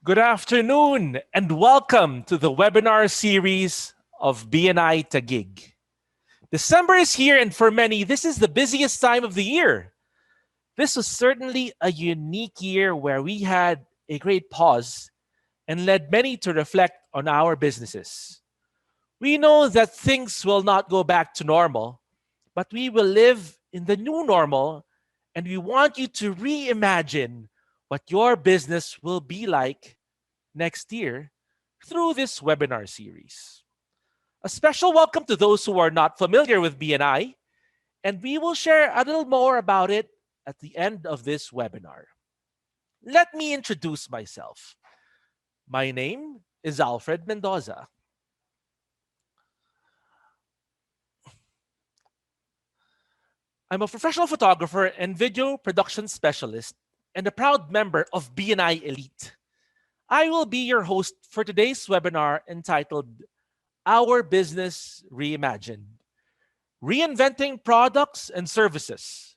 Good afternoon and welcome to the webinar series of BNI Gig. December is here and for many, this is the busiest time of the year. This was certainly a unique year where we had a great pause and led many to reflect on our businesses. We know that things will not go back to normal, but we will live in the new normal, and we want you to reimagine what your business will be like next year through this webinar series. A special welcome to those who are not familiar with BNI, and we will share a little more about it at the end of this webinar. Let me introduce myself. My name is Alfred Mendoza. I'm a professional photographer and video production specialist and a proud member of BNI Elite. I will be your host for today's webinar entitled Our Business Reimagined, Reinventing Products and Services.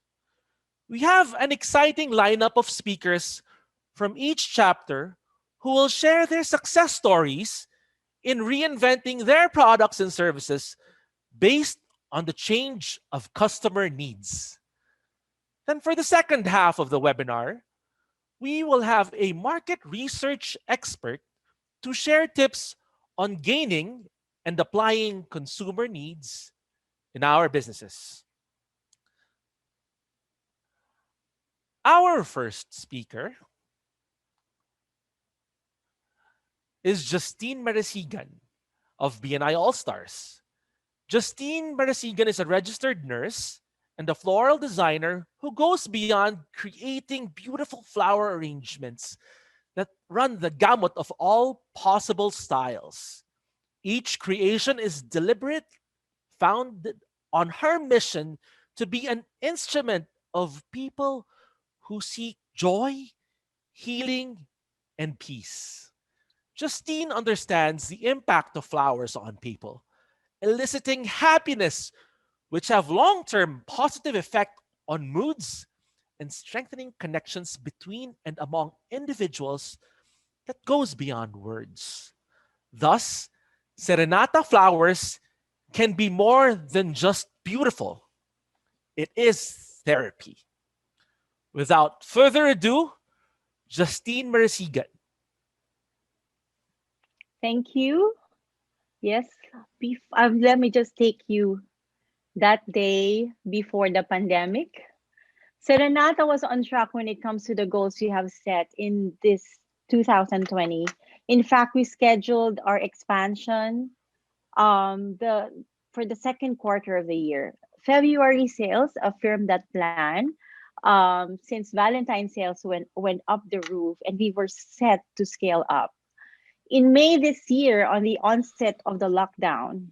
We have an exciting lineup of speakers from each chapter who will share their success stories in reinventing their products and services based on the change of customer needs. Then for the second half of the webinar, we will have a market research expert to share tips on gaining and applying consumer needs in our businesses. Our first speaker is Justine Marasigan of BNI All-Stars. Justine Marasigan is a registered nurse and a floral designer who goes beyond creating beautiful flower arrangements that run the gamut of all possible styles. Each creation is deliberate, founded on her mission to be an instrument of people who seek joy, healing, and peace. Justine understands the impact of flowers on people, eliciting happiness, which have long-term positive effect on moods and strengthening connections between and among individuals that goes beyond words. Thus, Serenata flowers can be more than just beautiful. It is therapy. Without further ado, Justine Marasigan. Thank you. Yes, let me just take you that day before the pandemic. Serenata was on track when it comes to the goals we have set in this 2020. In fact, we scheduled our expansion the for the second quarter of the year. February sales affirmed that plan. Since Valentine's sales went up the roof and we were set to scale up. In May this year, on the onset of the lockdown,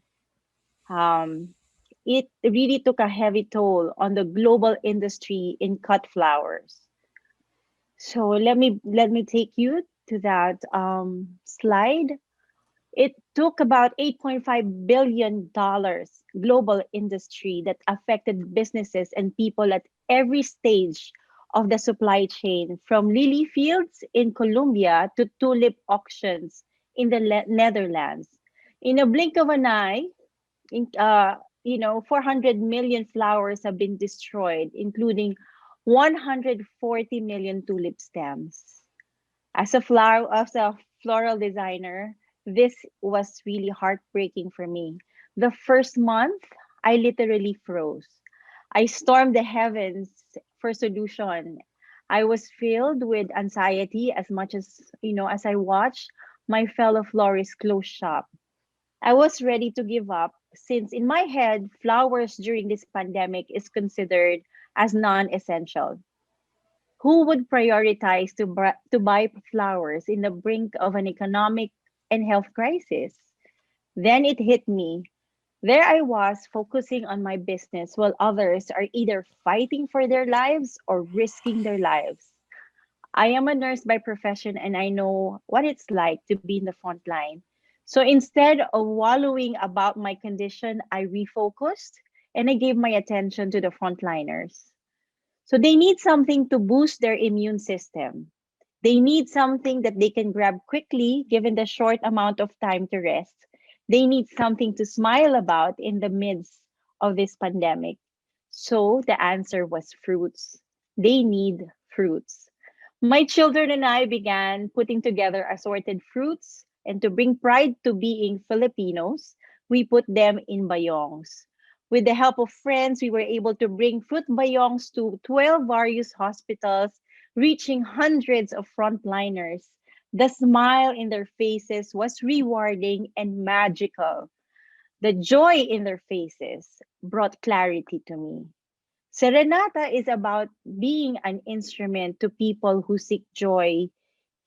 um, it really took a heavy toll on the global industry in cut flowers. So let me take you to that slide. It took about $8.5 billion global industry that affected businesses and people at every stage of the supply chain, from lily fields in Colombia to tulip auctions in the Netherlands. In a blink of an eye, 400 million flowers have been destroyed, including 140 million tulip stems. As a floral designer, this was really heartbreaking for me. The first month, I literally froze. I stormed the heavens for solution. I was filled with anxiety as much as I watched my fellow florists close shop. I was ready to give up since in my head, flowers during this pandemic is considered as non-essential. Who would prioritize to buy flowers in the brink of an economic and health crisis? Then it hit me. There I was focusing on my business while others are either fighting for their lives or risking their lives. I am a nurse by profession and I know what it's like to be in the front line. So instead of wallowing about my condition, I refocused and I gave my attention to the frontliners. So they need something to boost their immune system. They need something that they can grab quickly given the short amount of time to rest. They need something to smile about in the midst of this pandemic. So the answer was fruits. They need fruits. My children and I began putting together assorted fruits, and to bring pride to being Filipinos, we put them in bayongs. With the help of friends, we were able to bring fruit bayongs to 12 various hospitals, reaching hundreds of frontliners. The smile in their faces was rewarding and magical. The joy in their faces brought clarity to me. Serenata is about being an instrument to people who seek joy,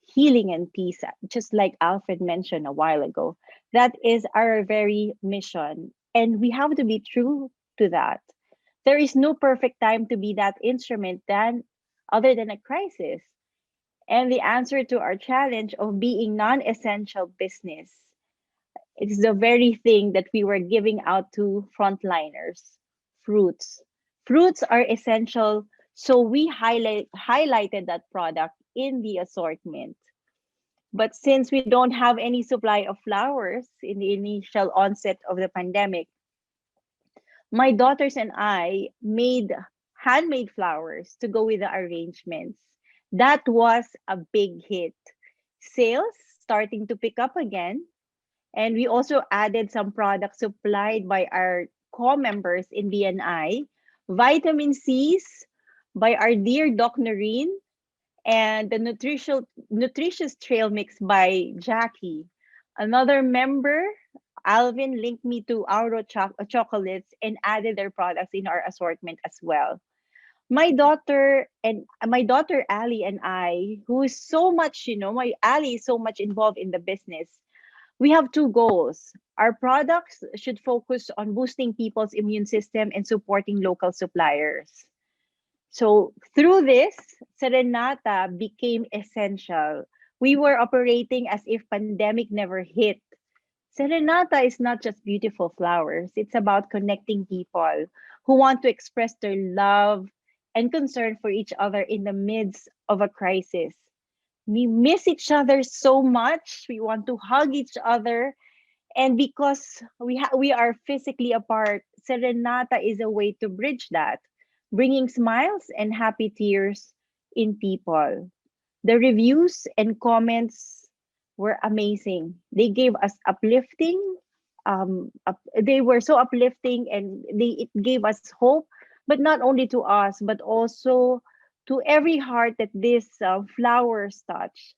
healing, and peace, just like Alfred mentioned a while ago. That is our very mission. And we have to be true to that. There is no perfect time to be that instrument than other than a crisis. And the answer to our challenge of being non-essential business, it is the very thing that we were giving out to frontliners, fruits. Fruits are essential, so we highlighted that product in the assortment. But since we don't have any supply of flowers in the initial onset of the pandemic, my daughters and I made handmade flowers to go with the arrangements. That was a big hit. Sales starting to pick up again. And we also added some products supplied by our co-members in BNI, vitamin C's by our dear Doc Noreen, and the nutritious trail mix by Jackie. Another member, Alvin, linked me to Auro chocolates and added their products in our assortment as well. My daughter Ali and I, who is so much, my Ali is so much involved in the business. We have two goals. Our products should focus on boosting people's immune system and supporting local suppliers. So through this, Serenata became essential. We were operating as if pandemic never hit. Serenata is not just beautiful flowers. It's about connecting people who want to express their love and concern for each other in the midst of a crisis. We miss each other so much. We want to hug each other. And because we are physically apart, Serenata is a way to bridge that, bringing smiles and happy tears in people. The reviews and comments were amazing. They gave us uplifting. They were so uplifting, and it gave us hope, but not only to us, but also to every heart that these flowers touch.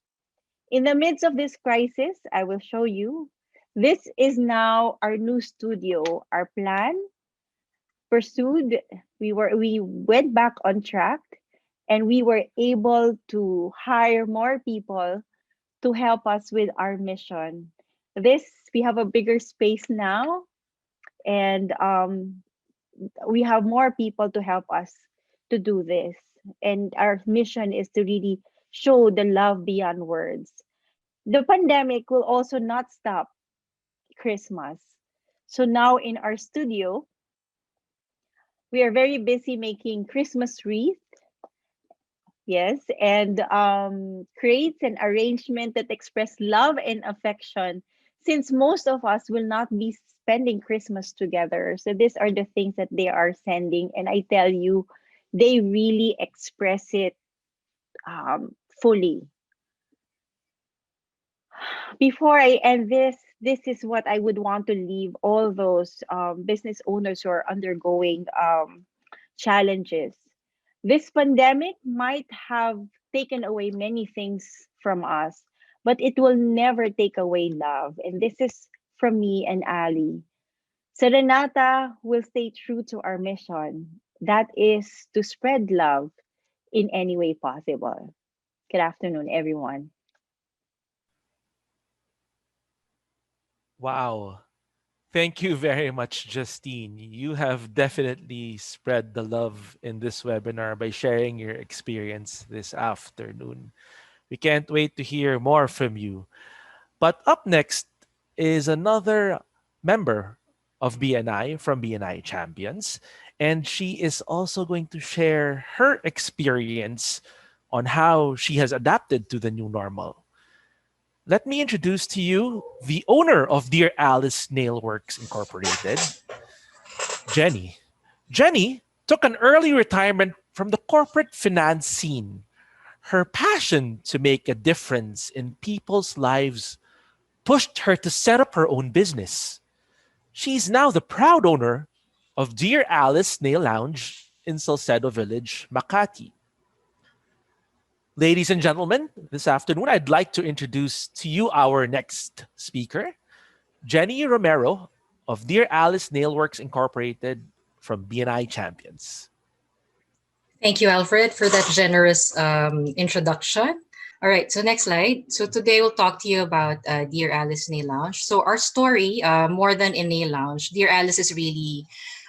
In the midst of this crisis, I will show you. This is now our new studio. Our plan pursued. We went back on track, and we were able to hire more people to help us with our mission. This we have a bigger space now, and we have more people to help us to do this. And our mission is to really show the love beyond words. The pandemic will also not stop Christmas. So now in our studio, we are very busy making Christmas wreath. Yes, and creates an arrangement that express love and affection, since most of us will not be spending Christmas together. So these are the things that they are sending, and I tell you, they really express it fully. Before I end this is what I would want to leave all those business owners who are undergoing challenges. This pandemic might have taken away many things from us, but it will never take away love. And this is from me and Ali. Serenata will stay true to our mission. That is to spread love in any way possible. Good afternoon, everyone. Wow. Thank you very much, Justine. You have definitely spread the love in this webinar by sharing your experience this afternoon. We can't wait to hear more from you. But up next is another member of BNI from BNI Champions. And she is also going to share her experience on how she has adapted to the new normal. Let me introduce to you the owner of Dear Alice Nailworks Incorporated, Jenny. Jenny took an early retirement from the corporate finance scene. Her passion to make a difference in people's lives pushed her to set up her own business. She's now the proud owner of Dear Alice Nail Lounge in Salcedo Village, Makati. Ladies and gentlemen, this afternoon I'd like to introduce to you our next speaker, Jenny Romero of Dear Alice Nailworks Incorporated from BNI Champions. Thank you, Alfred, for that generous introduction. All right, so next slide. So today we'll talk to you about Dear Alice Nail Lounge. So our story, more than a nail lounge, Dear Alice is really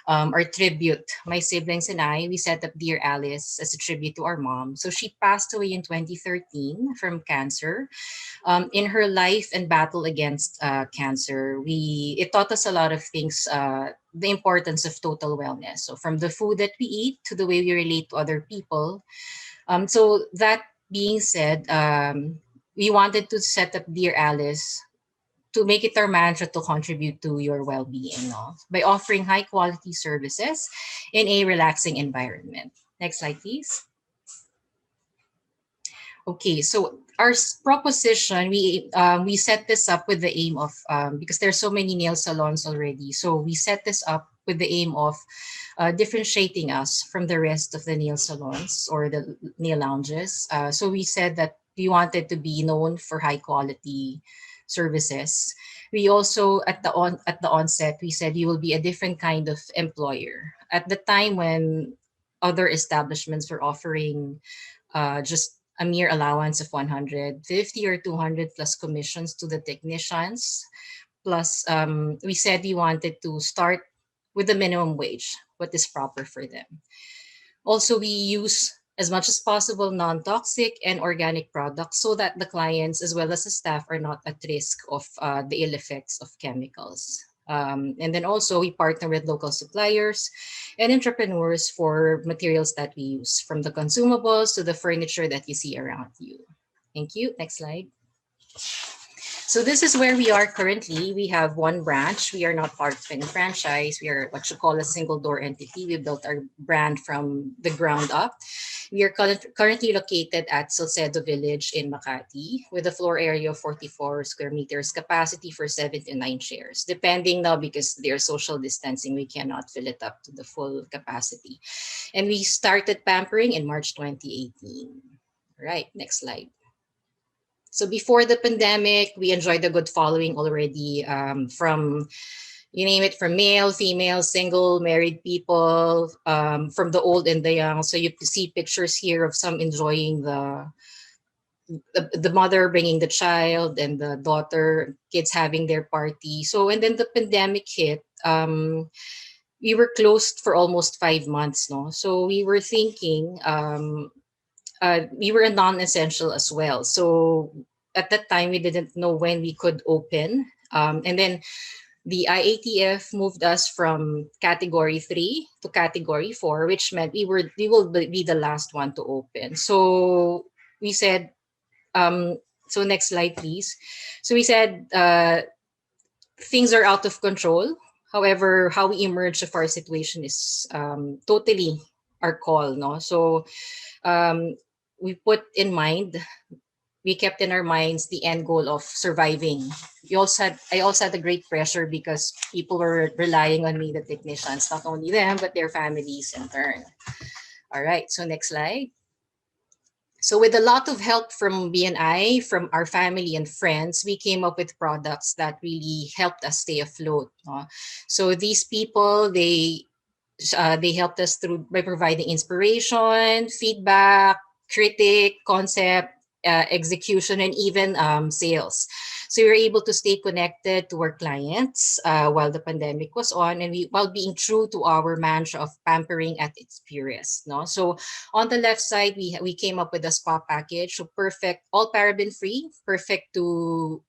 our tribute. My siblings and I, we set up Dear Alice as a tribute to our mom. So she passed away in 2013 from cancer. In her life and battle against cancer, it taught us a lot of things. The importance of total wellness. So from the food that we eat to the way we relate to other people. So that being said, we wanted to set up Dear Alice to make it our mantra to contribute to your well-being, no? By offering high quality services in a relaxing environment. Next slide, please. Okay, so our proposition, we set this up with the aim of because there's so many nail salons already, so we set this up with the aim of differentiating us from the rest of the nail salons or the nail lounges. So we said that we wanted to be known for high quality services. We also at the onset we said you will be a different kind of employer. At the time when other establishments were offering just a mere allowance of 150 or 200 plus commissions to the technicians. Plus, we said we wanted to start with the minimum wage, what is proper for them. Also, we use as much as possible non-toxic and organic products so that the clients as well as the staff are not at risk of the ill effects of chemicals. And then also we partner with local suppliers and entrepreneurs for materials that we use, from the consumables to the furniture that you see around you. Thank you. Next slide. So this is where we are currently. We have one branch. We are not part of any franchise. We are what you call a single door entity. We built our brand from the ground up. We are currently located at Salcedo Village in Makati with a floor area of 44 square meters, capacity for 7 to 9 chairs. Depending now, because there's social distancing, we cannot fill it up to the full capacity. And we started pampering in March 2018. All right, next slide. So before the pandemic, we enjoyed a good following already from, you name it, from male, female, single, married people, from the old and the young. So you see pictures here of some enjoying the mother bringing the child and the daughter, kids having their party. So, and then the pandemic hit. We were closed for almost 5 months, no? So we were thinking, we were a non-essential as well. So at that time, we didn't know when we could open. And then the IATF moved us from category 3 to category 4, which meant we will be the last one to open. So we said, so next slide, please. So we said, things are out of control. However, how we emerge of our situation is totally our call, no? So we kept in our minds the end goal of surviving. I also had a great pressure because people were relying on me, the technicians, not only them, but their families in turn. All right, so next slide. So with a lot of help from BNI, from our family and friends, we came up with products that really helped us stay afloat. So these people, they helped us through by providing inspiration, feedback, critique, concept, execution, and even sales. So we were able to stay connected to our clients while the pandemic was on, and while being true to our mantra of pampering at its purest. No, so on the left side, we came up with a spa package, so perfect, all paraben free, perfect to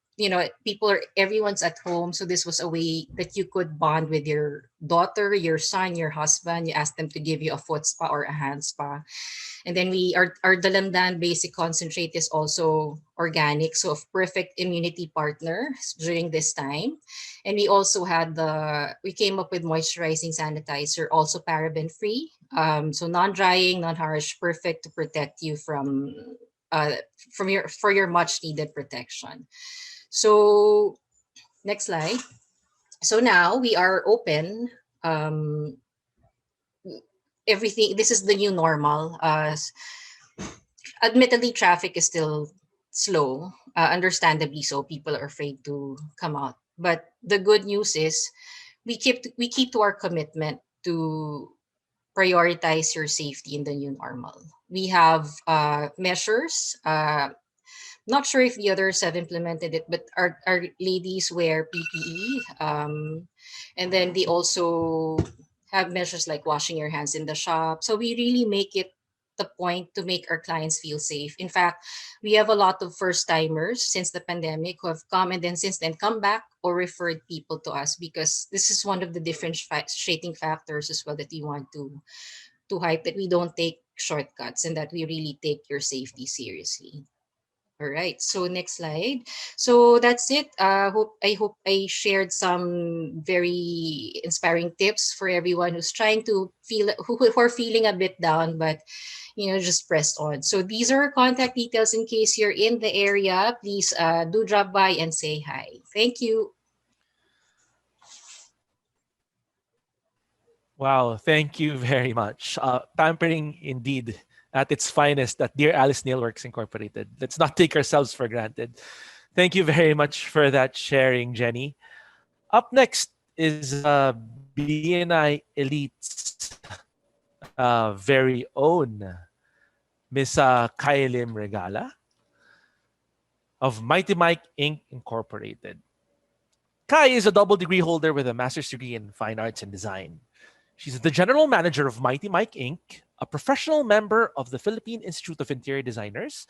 people are everyone's at home, so this was a way that you could bond with your daughter, your son, your husband. You ask them to give you a foot spa or a hand spa. And then our Dalandan basic concentrate is also organic, so a perfect immunity partner during this time. And we came up with moisturizing sanitizer, also paraben free, so non-drying, non-harsh, perfect to protect you uh, for your much needed protection. So next slide. So now we are open. Um, Everything. This is the new normal. Admittedly, traffic is still slow. Understandably so. People are afraid to come out. But the good news is we keep to our commitment to prioritize your safety in the new normal. We have measures. Not sure if the others have implemented it, but our ladies wear PPE, and then they also have measures like washing your hands in the shop. So we really make it the point to make our clients feel safe. In fact, we have a lot of first timers since the pandemic who have come and then since then come back or referred people to us, because this is one of the differentiating factors as well that we want to hype, that we don't take shortcuts and that we really take your safety seriously. All right. So next slide. So that's it. I hope I shared some very inspiring tips for everyone who's trying to who are feeling a bit down, but just press on. So these are our contact details in case you're in the area. Please do drop by and say hi. Thank you. Wow, thank you very much. Pampering indeed at its finest at Dear Alice Nailworks Incorporated. Let's not take ourselves for granted. Thank you very much for that sharing, Jenny. Up next is BNI Elite's very own Miss Kailim Regala of Mighty Mike Inc. Incorporated. Kai is a double degree holder with a master's degree in fine arts and design. She's the general manager of Mighty Mike Inc., a professional member of the Philippine Institute of Interior Designers,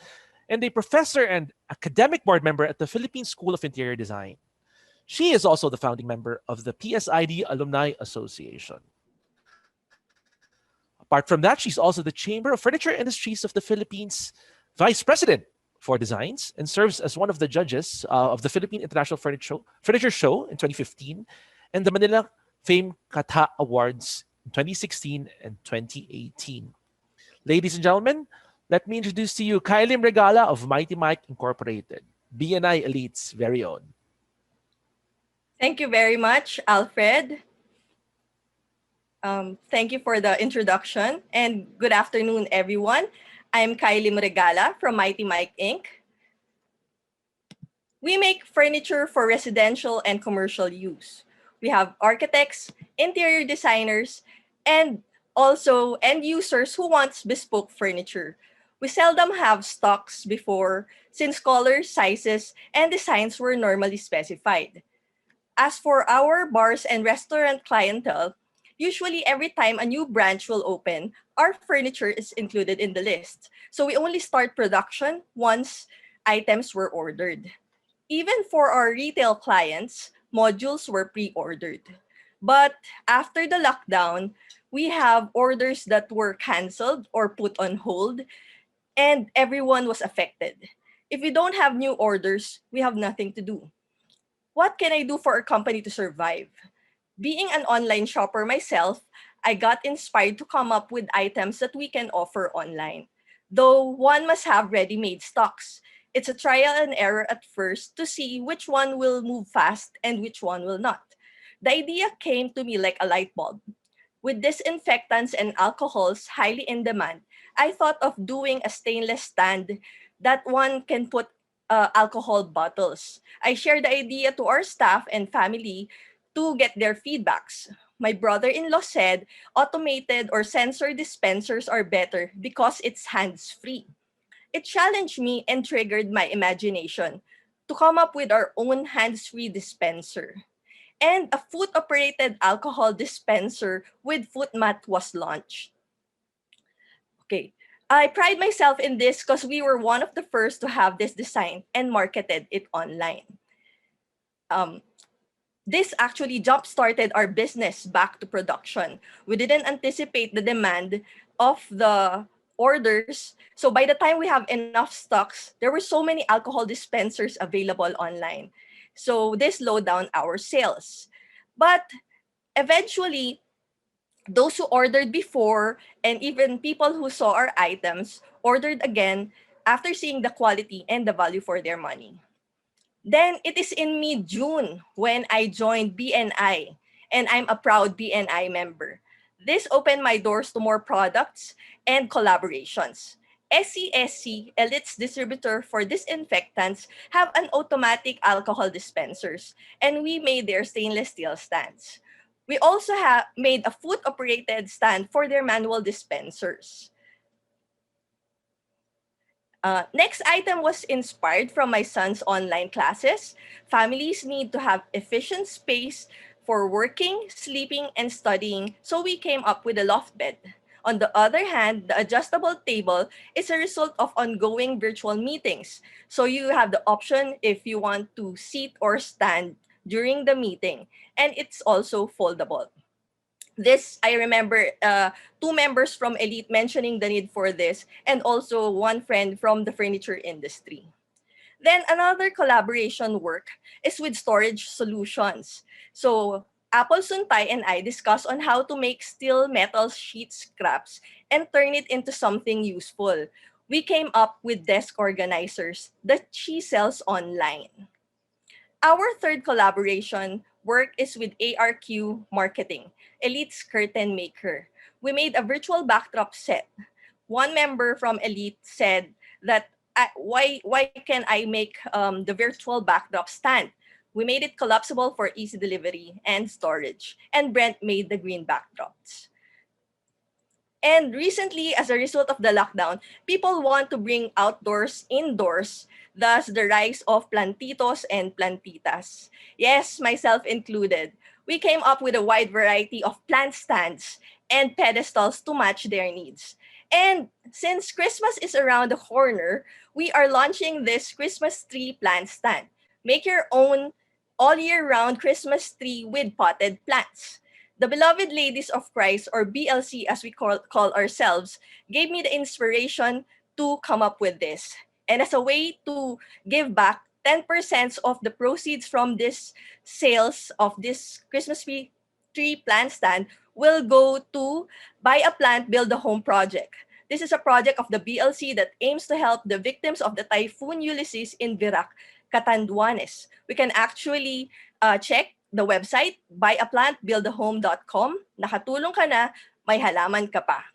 and a professor and academic board member at the Philippine School of Interior Design. She is also the founding member of the PSID Alumni Association. Apart from that, she's also the Chamber of Furniture Industries of the Philippines Vice President for Designs and serves as one of the judges of the Philippine International Furniture Show in 2015 and the Manila Fame Kata Awards in 2016 and 2018. Ladies and gentlemen, let me introduce to you Kylie Regala of Mighty Mike Incorporated, BNI Elite's very own. Thank you very much, Alfred. Thank you for the introduction and good afternoon, everyone. I'm Kylie Regala from Mighty Mike Inc. We make furniture for residential and commercial use. We have architects, interior designers, and also end users who wants bespoke furniture. We seldom have stocks before since colors, sizes, and designs were normally specified. As for our bars and restaurant clientele, usually every time a new branch will open, our furniture is included in the list. So we only start production once items were ordered. Even for our retail clients, modules were pre-ordered. But after the lockdown, we have orders that were canceled or put on hold, and everyone was affected. If we don't have new orders, we have nothing to do. What can I do for a company to survive? Being an online shopper myself, I got inspired to come up with items that we can offer online. Though one must have ready-made stocks. It's a trial and error at first to see which one will move fast and which one will not. The idea came to me like a light bulb. With disinfectants and alcohols highly in demand, I thought of doing a stainless stand that one can put alcohol bottles. I shared the idea to our staff and family to get their feedbacks. My brother-in-law said automated or sensor dispensers are better because it's hands-free. It challenged me and triggered my imagination to come up with our own hands-free dispenser. And a foot-operated alcohol dispenser with foot mat was launched. Okay. I pride myself in this because we were one of the first to have this design and marketed it online. Um, this actually jump-started our business back to production. We didn't anticipate the demand of the orders. So by the time we have enough stocks, there were so many alcohol dispensers available online. So this slowed down our sales. But eventually, those who ordered before and even people who saw our items ordered again after seeing the quality and the value for their money. Then it is in mid-June when I joined BNI, and I'm a proud BNI member. This opened my doors to more products and collaborations. SCSC, Elite's distributor for disinfectants, have an automatic alcohol dispensers, and we made their stainless steel stands. We also have made a foot-operated stand for their manual dispensers. Next item was inspired from my son's online classes. Families need to have efficient space for working, sleeping, and studying, so we came up with a loft bed. On the other hand, the adjustable table is a result of ongoing virtual meetings. So you have the option if you want to sit or stand during the meeting, and it's also foldable. This I remember two members from Elite mentioning the need for this, and also one friend from the furniture industry. Then another collaboration work is with storage solutions. So Apple Suntai and I discussed on how to make steel metal sheet scraps and turn it into something useful. We came up with desk organizers that she sells online. Our third collaboration work is with ARQ Marketing, Elite's curtain maker. We made a virtual backdrop set. One member from Elite said that why can I make the virtual backdrop stand? We made it collapsible for easy delivery and storage. And Brent made the green backdrops. And recently, as a result of the lockdown, people want to bring outdoors indoors, thus the rise of plantitos and plantitas. Yes, myself included. We came up with a wide variety of plant stands and pedestals to match their needs. And since Christmas is around the corner, we are launching this Christmas tree plant stand. Make your own all year round Christmas tree with potted plants. The Beloved Ladies of Christ, or BLC as we call ourselves, gave me the inspiration to come up with this. And as a way to give back, 10% of the proceeds from this sales of this Christmas tree plant stand will go to Buy a Plant, Build a Home project. This is a project of the BLC that aims to help the victims of the Typhoon Ulysses in Virac, Catanduanes. We can actually check the website, buyaplantbuildahome.com. Nakatulong ka na, may halaman ka pa.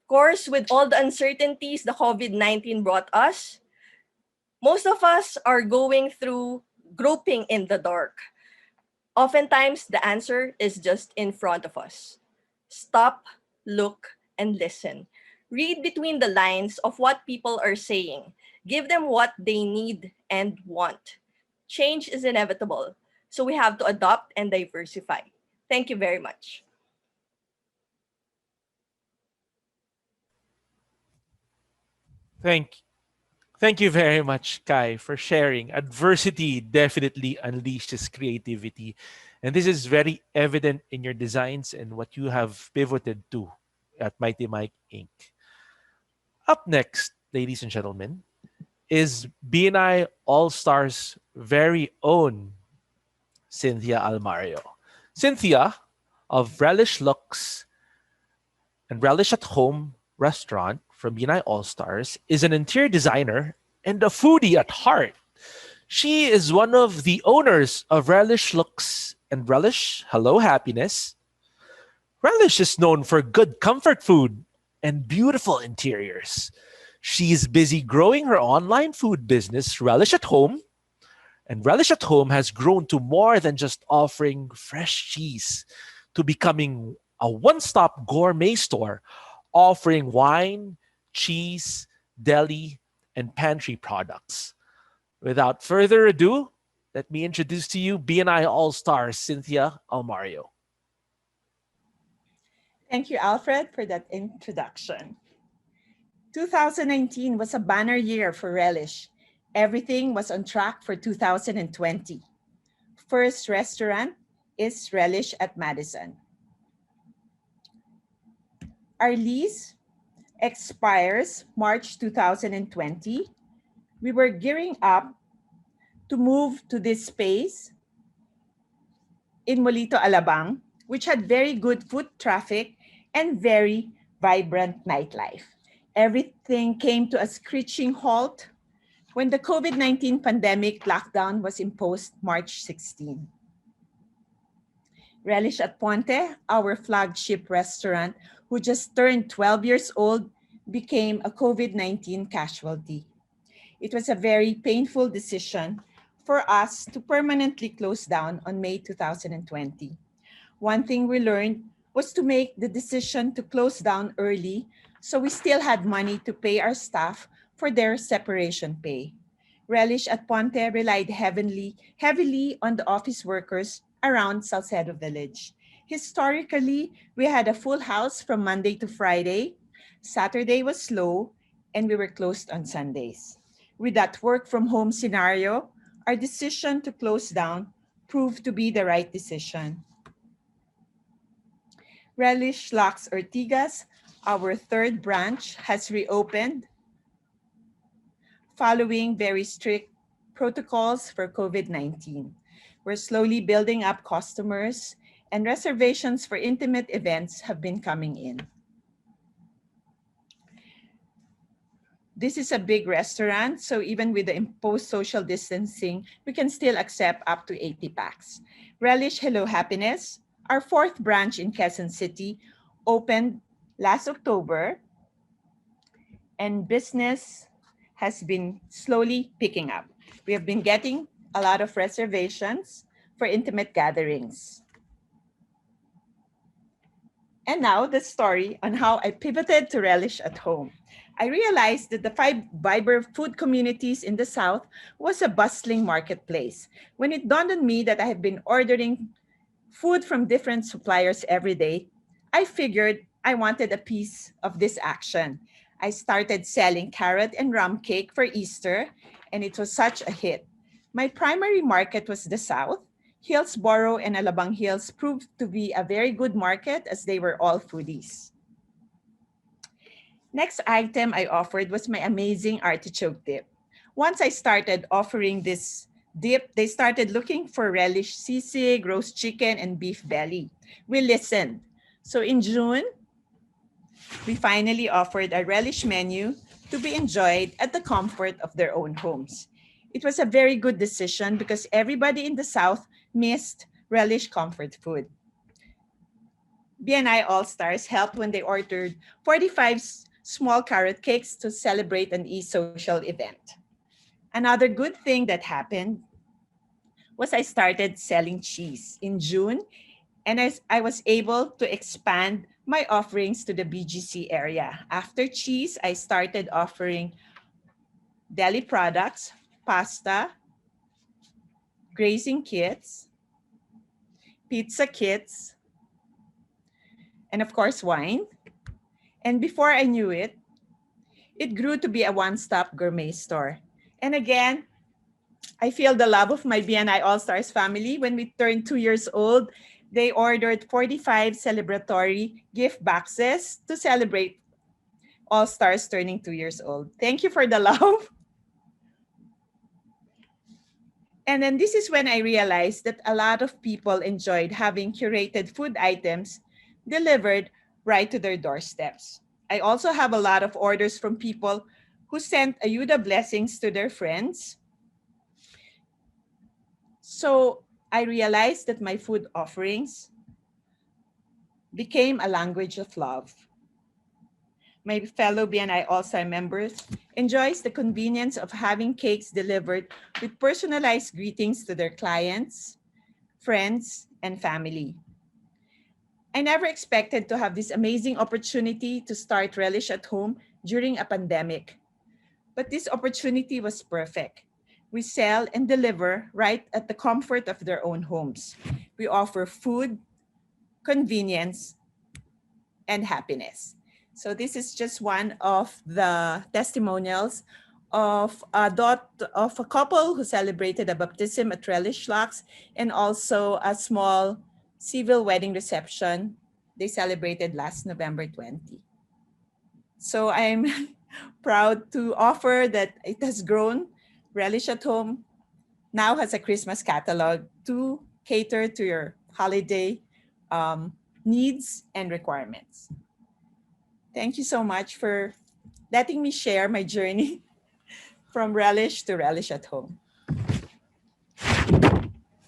Of course, with all the uncertainties the COVID-19 brought us, most of us are going through groping in the dark. Oftentimes, the answer is just in front of us. Stop, look, and listen. Read between the lines of what people are saying. Give them what they need and want. Change is inevitable, so we have to adopt and diversify. Thank you very much. Thank Thank you very much, Kai, for sharing. Adversity definitely unleashes creativity. And this is very evident in your designs and what you have pivoted to at Mighty Mike Inc. Up next, ladies and gentlemen, is BNI All Stars' very own Cynthia Almario. Cynthia of Relish, Luxe, and Relish at Home restaurant from BNI All Stars is an interior designer and a foodie at heart. She is one of the owners of Relish, Looks, and Relish Hello Happiness. Relish is known for good comfort food and beautiful interiors. She's busy growing her online food business, Relish at Home, and Relish at Home has grown to more than just offering fresh cheese, to becoming a one-stop gourmet store offering wine, cheese, deli, and pantry products. Without further ado, let me introduce to you BNI All-Star Cynthia Almario. Thank you, Alfred, for that introduction. 2019 was a banner year for Relish. Everything was on track for 2020. first restaurant is Relish at Madison. Our lease expires March 2020. We were gearing up to move to this space in Molito, Alabang, which had very good foot traffic and very vibrant nightlife. Everything came to a screeching halt when the COVID-19 pandemic lockdown was imposed March 16. Relish at Ponte, our flagship restaurant, who just turned 12 years old, became a COVID-19 casualty. It was a very painful decision for us to permanently close down on May 2020. One thing we learned was to make the decision to close down early so we still had money to pay our staff for their separation pay. Relish at Ponte relied heavily on the office workers around Salcedo Village. Historically, we had a full house from Monday to Friday. Saturday was slow, and we were closed on Sundays. With that work from home scenario, our decision to close down proved to be the right decision. Relish Luxe Ortigas, our third branch, has reopened following very strict protocols for COVID-19. We're slowly building up customers, and reservations for intimate events have been coming in. This is a big restaurant, so even with the imposed social distancing, we can still accept up to 80 packs. Relish Hello Happiness, our fourth branch in Quezon City, opened last October, and business has been slowly picking up. We have been getting a lot of reservations for intimate gatherings. And now the story on how I pivoted to Relish at Home. I realized that the five vibrant food communities in the South was a bustling marketplace. When it dawned on me that I have been ordering food from different suppliers every day, I figured I wanted a piece of this action. I started selling carrot and rum cake for Easter, and it was such a hit. My primary market was the South. Hillsboro and Alabang Hills proved to be a very good market as they were all foodies. Next item I offered was my amazing artichoke dip. Once I started offering this dip, they started looking for relish sisig, roast chicken, and beef belly. We listened. So in June, we finally offered a relish menu to be enjoyed at the comfort of their own homes. It was a very good decision because everybody in the South missed relish comfort food. BNI All-Stars helped when they ordered 45 small carrot cakes to celebrate an e-social event. Another good thing that happened was I started selling cheese in June, and I was able to expand my offerings to the BGC area. After cheese, I started offering deli products, pasta, grazing kits, pizza kits, and of course, wine. And before I knew it, it grew to be a one-stop gourmet store. And again, I feel the love of my BNI All-Stars family. When we turned 2 years old, they ordered 45 celebratory gift boxes to celebrate All-Stars turning 2 years old. Thank you for the love. And then this is when I realized that a lot of people enjoyed having curated food items delivered right to their doorsteps. I also have a lot of orders from people who sent Ayuda blessings to their friends. So I realized that my food offerings became a language of love. My fellow BNI All-Star members enjoys the convenience of having cakes delivered with personalized greetings to their clients, friends, and family. I never expected to have this amazing opportunity to start Relish at Home during a pandemic. But this opportunity was perfect. We sell and deliver right at the comfort of their own homes. We offer food, convenience, and happiness. So this is just one of the testimonials of a couple who celebrated a baptism at Relish, Luxe, and also a small civil wedding reception they celebrated last November 20. So I'm proud to offer that it has grown. Relish at Home now has a Christmas catalog to cater to your holiday needs and requirements. Thank you so much for letting me share my journey from Relish to Relish at Home.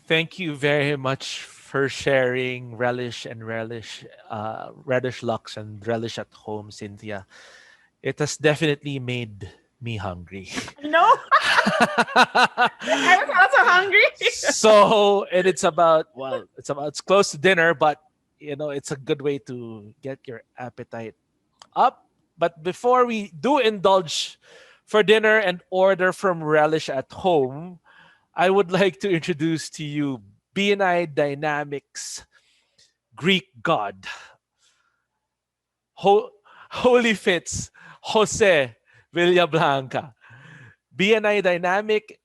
Thank you very much for sharing Relish Lux and Relish at Home, Cynthia. It has definitely made me hungry. No, I was also hungry. And it's close to dinner, but it's a good way to get your appetite up. But before we do indulge for dinner and order from Relish at Home, I would like to introduce to you BNI Dynamics Greek god, Ho- Holy Fits Jose Villablanca. BNI Dynamic,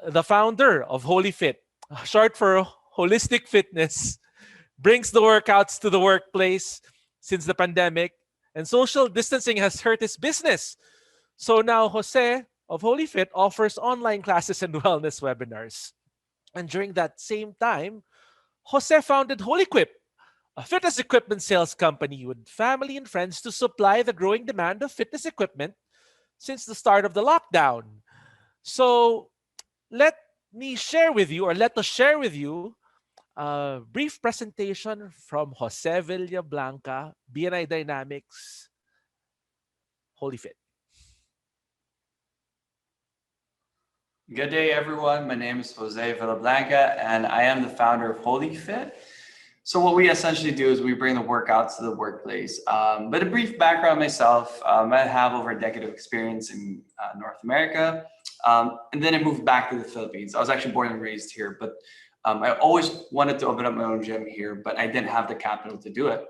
the founder of Holy Fit, short for Holistic Fitness, brings the workouts to the workplace since the pandemic, and social distancing has hurt his business. So now Jose of Holy Fit offers online classes and wellness webinars. And during that same time, Jose founded HolyQuip, a fitness equipment sales company with family and friends to supply the growing demand of fitness equipment since the start of the lockdown. So let let us share with you a brief presentation from Jose Villablanca, BNI Dynamics, Holy Fit. Good day, everyone. My name is Jose Villablanca, and I am the founder of Holy Fit. So what we essentially do is we bring the workouts to the workplace. But a brief background myself, I have over a decade of experience in North America, and then I moved back to the Philippines. I was actually born and raised here, but I always wanted to open up my own gym here, but I didn't have the capital to do it.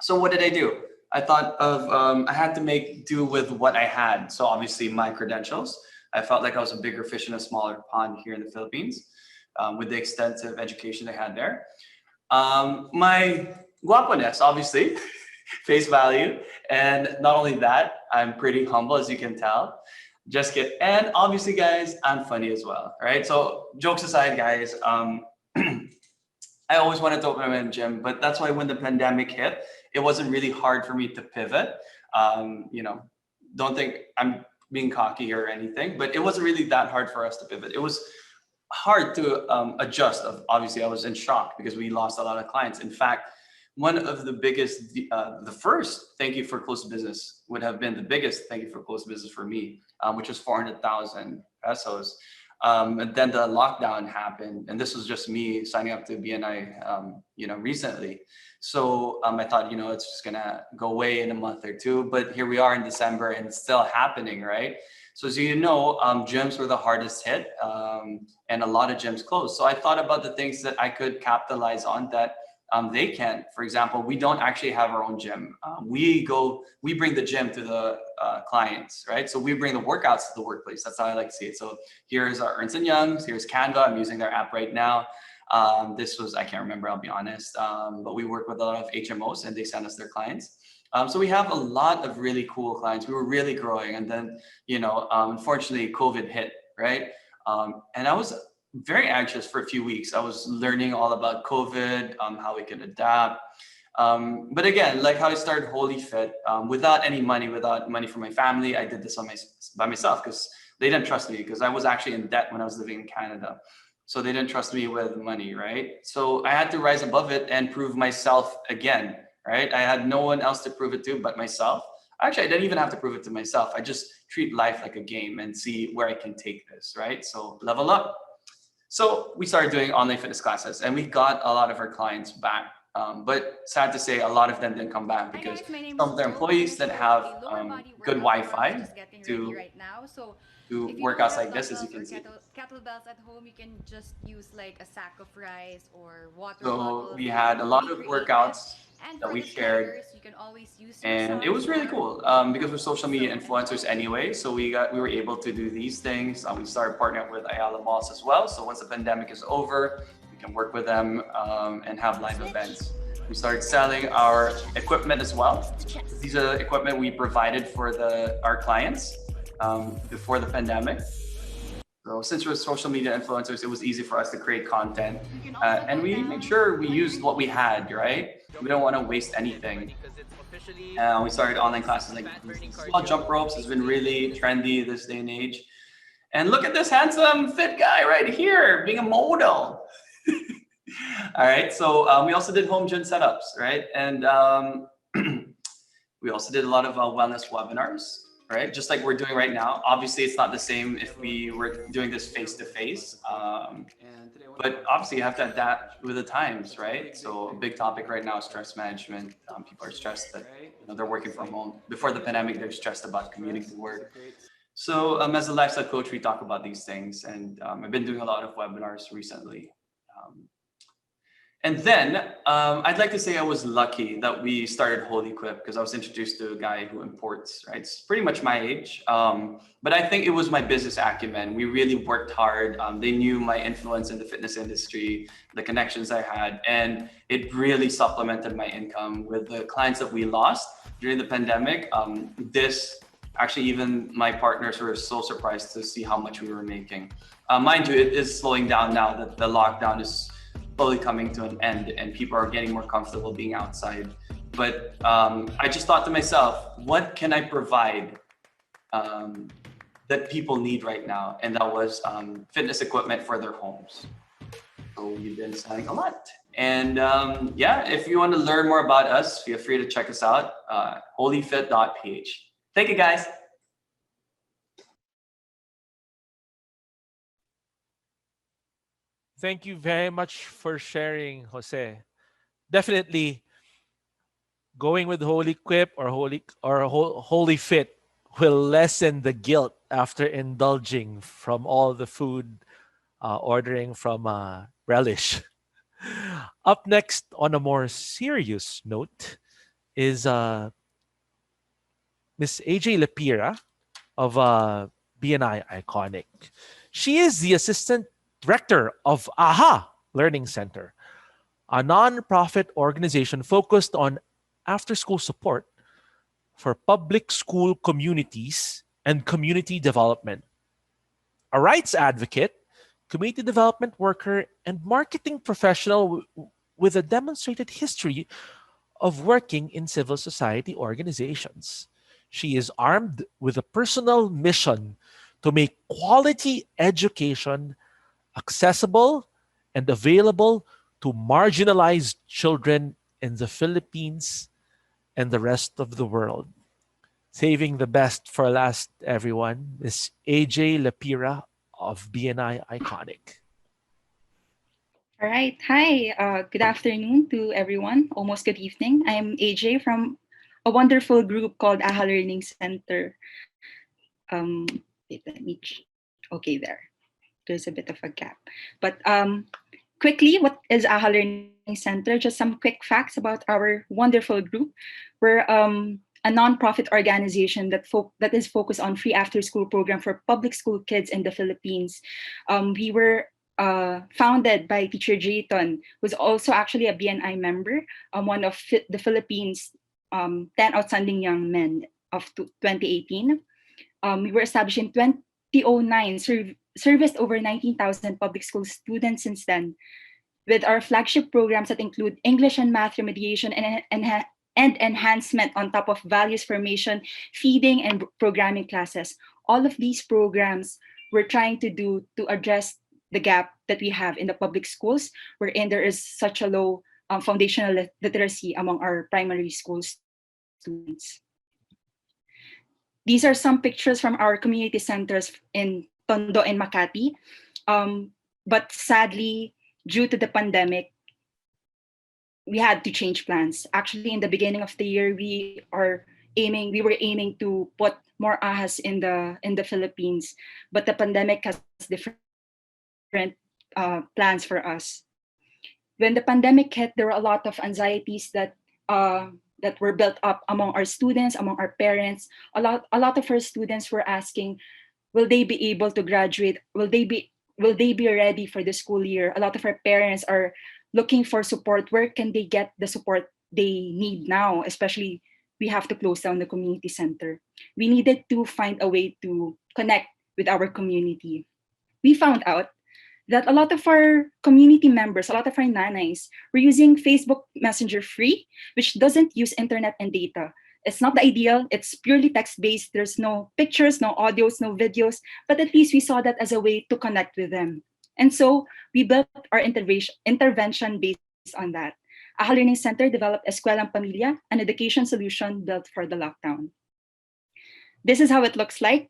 So what did I do? I thought of, I had to make do with what I had. So obviously my credentials. I felt like I was a bigger fish in a smaller pond here in the Philippines with the extensive education I had there. My guaponess, obviously, face value. And not only that, I'm pretty humble, as you can tell. Just kidding. And obviously, guys, I'm funny as well. All right. So jokes aside, guys, I always wanted to open my own gym, but that's why when the pandemic hit, it wasn't really hard for me to pivot. You know, don't think I'm being cocky or anything, but it wasn't really that hard for us to pivot. It was hard to adjust. Obviously, I was in shock because we lost a lot of clients. In fact, one of the biggest, the first thank you for close business would have been the biggest thank you for close business for me, which was 400,000 pesos. And then the lockdown happened, and this was just me signing up to BNI, recently. So I thought, it's just gonna go away in a month or two. But here we are in December, and it's still happening, right? So as you know, gyms were the hardest hit, and a lot of gyms closed. So I thought about the things that I could capitalize on that they can't. For example, we don't actually have our own gym. We bring the gym to the clients, right? So we bring the workouts to the workplace. That's how I like to see it. So here's our Ernst & Young's, here's Canva. I'm using their app right now. This was, I can't remember, I'll be honest. But we work with a lot of HMOs and they send us their clients. So we have a lot of really cool clients. We were really growing. And then, unfortunately, COVID hit, right? And I was very anxious for a few weeks. I was learning all about COVID, how we can adapt. But again, like how I started Holy Fit, without money from my family, I did this by myself because they didn't trust me because I was actually in debt when I was living in Canada. So they didn't trust me with money, right? So I had to rise above it and prove myself again, right? I had no one else to prove it to but myself. Actually, I didn't even have to prove it to myself. I just treat life like a game and see where I can take this, right? So level up. So we started doing online fitness classes and we got a lot of our clients back. But sad to say, a lot of them didn't come back Hi because guys, my name is some of their Joe. employees I'm didn't showing have a lower body good workout for who's Wi-Fi just getting ready to right now. So do if you don't workouts have like this, as you dumbbells or can see. kettlebells at home, you can just use like a sack of rice or water So bottle. we They are had a lot really of creative workouts And that for we the shared, players, you can always use your and it was songs really or cool because we're social media influencers anyway. So we were able to do these things. We started partnering with Ayala Malls as well. So once the pandemic is over, we can work with them and have live events. We started selling our equipment as well. These are equipment we provided for our clients before the pandemic. So since we're social media influencers, it was easy for us to create content, you can also and go we made down sure we on used what we had. Right, we don't want to waste anything. We started online classes like small jump ropes has been really trendy this day and age. And look at this handsome fit guy right here being a model. All right, so we also did home gym setups, right? And we also did a lot of wellness webinars, right? Just like we're doing right now. Obviously, it's not the same if we were doing this face to face. But obviously, you have to adapt with the times, right? So a big topic right now is stress management. People are stressed that they're working from home. Before the pandemic, they're stressed about commuting to work. So as a lifestyle coach, we talk about these things, and I've been doing a lot of webinars recently. And then I'd like to say I was lucky that we started Holy Quip because I was introduced to a guy who imports, right? It's pretty much my age. But I think it was my business acumen. We really worked hard. They knew my influence in the fitness industry, the connections I had, and it really supplemented my income with the clients that we lost during the pandemic. Actually, even my partners were so surprised to see how much we were making. Mind you, it is slowing down now that the lockdown is slowly coming to an end and people are getting more comfortable being outside. But I just thought to myself, what can I provide that people need right now? And that was fitness equipment for their homes. So we've been selling a lot. And if you want to learn more about us, feel free to check us out, holyfit.ph. Thank you, guys. Thank you very much for sharing, Jose. Definitely going with Holy Quip or Holy Fit will lessen the guilt after indulging from all the food ordering from Relish. Up next, on a more serious note, is Miss AJ Lapira of BNI Iconic. She is the assistant director of AHA Learning Center, a nonprofit organization focused on after school support for public school communities and community development. A rights advocate, community development worker, and marketing professional with a demonstrated history of working in civil society organizations. She is armed with a personal mission to make quality education accessible and available to marginalized children in the Philippines and the rest of the world. Saving the best for last, everyone, is AJ Lapira of BNI Iconic. All right. Hi. Good afternoon to everyone. Almost good evening. I'm AJ from a wonderful group called AHA Learning Center. Wait, okay, there. There's a bit of a gap. But quickly, what is AHA Learning Center? Just some quick facts about our wonderful group. We're a nonprofit organization that is focused on free after-school program for public school kids in the Philippines. We were founded by teacher Jayton, who's also actually a BNI member, one of the Philippines' 10 outstanding young men of 2018. We were established in 2009, serviced over 19,000 public school students since then, with our flagship programs that include English and math remediation and enhancement on top of values formation, feeding, and programming classes. All of these programs we're trying to do to address the gap that we have in the public schools, wherein there is such a low foundational literacy among our primary school students. These are some pictures from our community centers in Tondo and Makati. But sadly, due to the pandemic, we had to change plans. Actually, in the beginning of the year, we were aiming to put more AHAs in the Philippines, but the pandemic has different plans for us. When the pandemic hit, there were a lot of anxieties that that were built up among our students, among our parents. A lot of our students were asking, will they be able to graduate? Will they be ready for the school year? A lot of our parents are looking for support. Where can they get the support they need now? Especially, we have to close down the community center. We needed to find a way to connect with our community. We found out that a lot of our community members, a lot of our nanays, were using Facebook Messenger free, which doesn't use internet and data. It's not the ideal. It's purely text-based. There's no pictures, no audios, no videos, but at least we saw that as a way to connect with them. And so we built our intervention based on that. AHA Learning Center developed Escuelang Pamilya, an education solution built for the lockdown. This is how it looks like.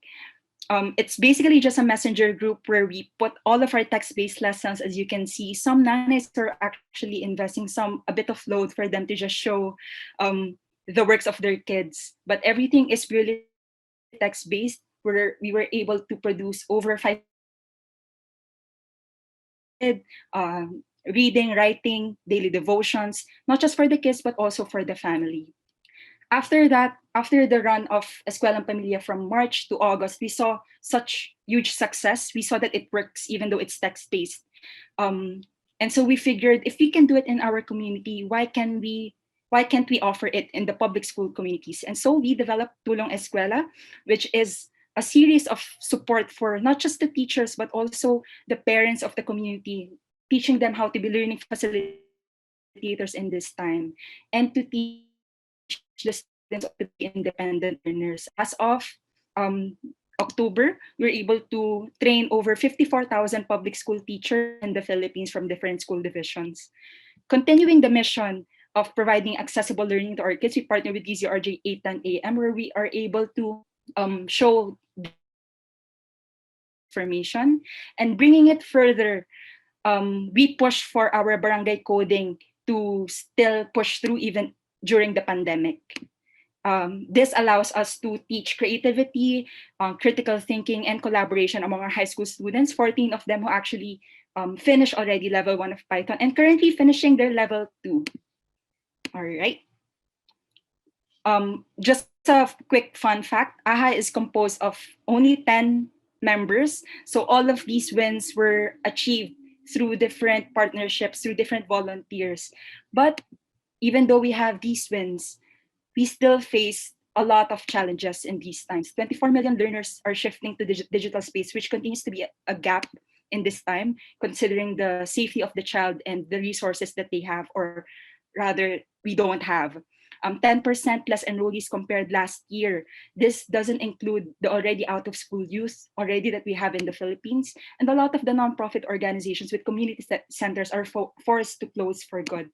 It's basically just a messenger group where we put all of our text-based lessons. As you can see, some nannies are actually investing a bit of load for them to just show the works of their kids. But everything is purely text-based, where we were able to produce over 500 reading, writing, daily devotions, not just for the kids, but also for the family. After that, after the run of Escuelang Pamilya from March to August, we saw such huge success. We saw that it works even though it's text-based. And so we figured, if we can do it in our community, why can't we offer it in the public school communities? And so we developed Tulong Escuela, which is a series of support for not just the teachers, but also the parents of the community, teaching them how to be learning facilitators in this time, and to teach the students to be independent learners. As of October, we were able to train over 54,000 public school teachers in the Philippines from different school divisions. Continuing the mission of providing accessible learning to our kids, we partner with DZRJ 810 AM, where we are able to show this information. And bringing it further, we push for our barangay coding to still push through even during the pandemic. This allows us to teach creativity, critical thinking, and collaboration among our high school students, 14 of them who actually finished already level 1 of Python and currently finishing their level 2. All right. Just a quick fun fact, AHA is composed of only 10 members. So all of these wins were achieved through different partnerships, through different volunteers. But even though we have these wins, we still face a lot of challenges in these times. 24 million learners are shifting to digital space, which continues to be a gap in this time, considering the safety of the child and the resources that they have, or rather, we don't have. 10% less enrollees compared last year. This doesn't include the already out of school youth already that we have in the Philippines. And a lot of the nonprofit organizations with community centers are forced to close for good.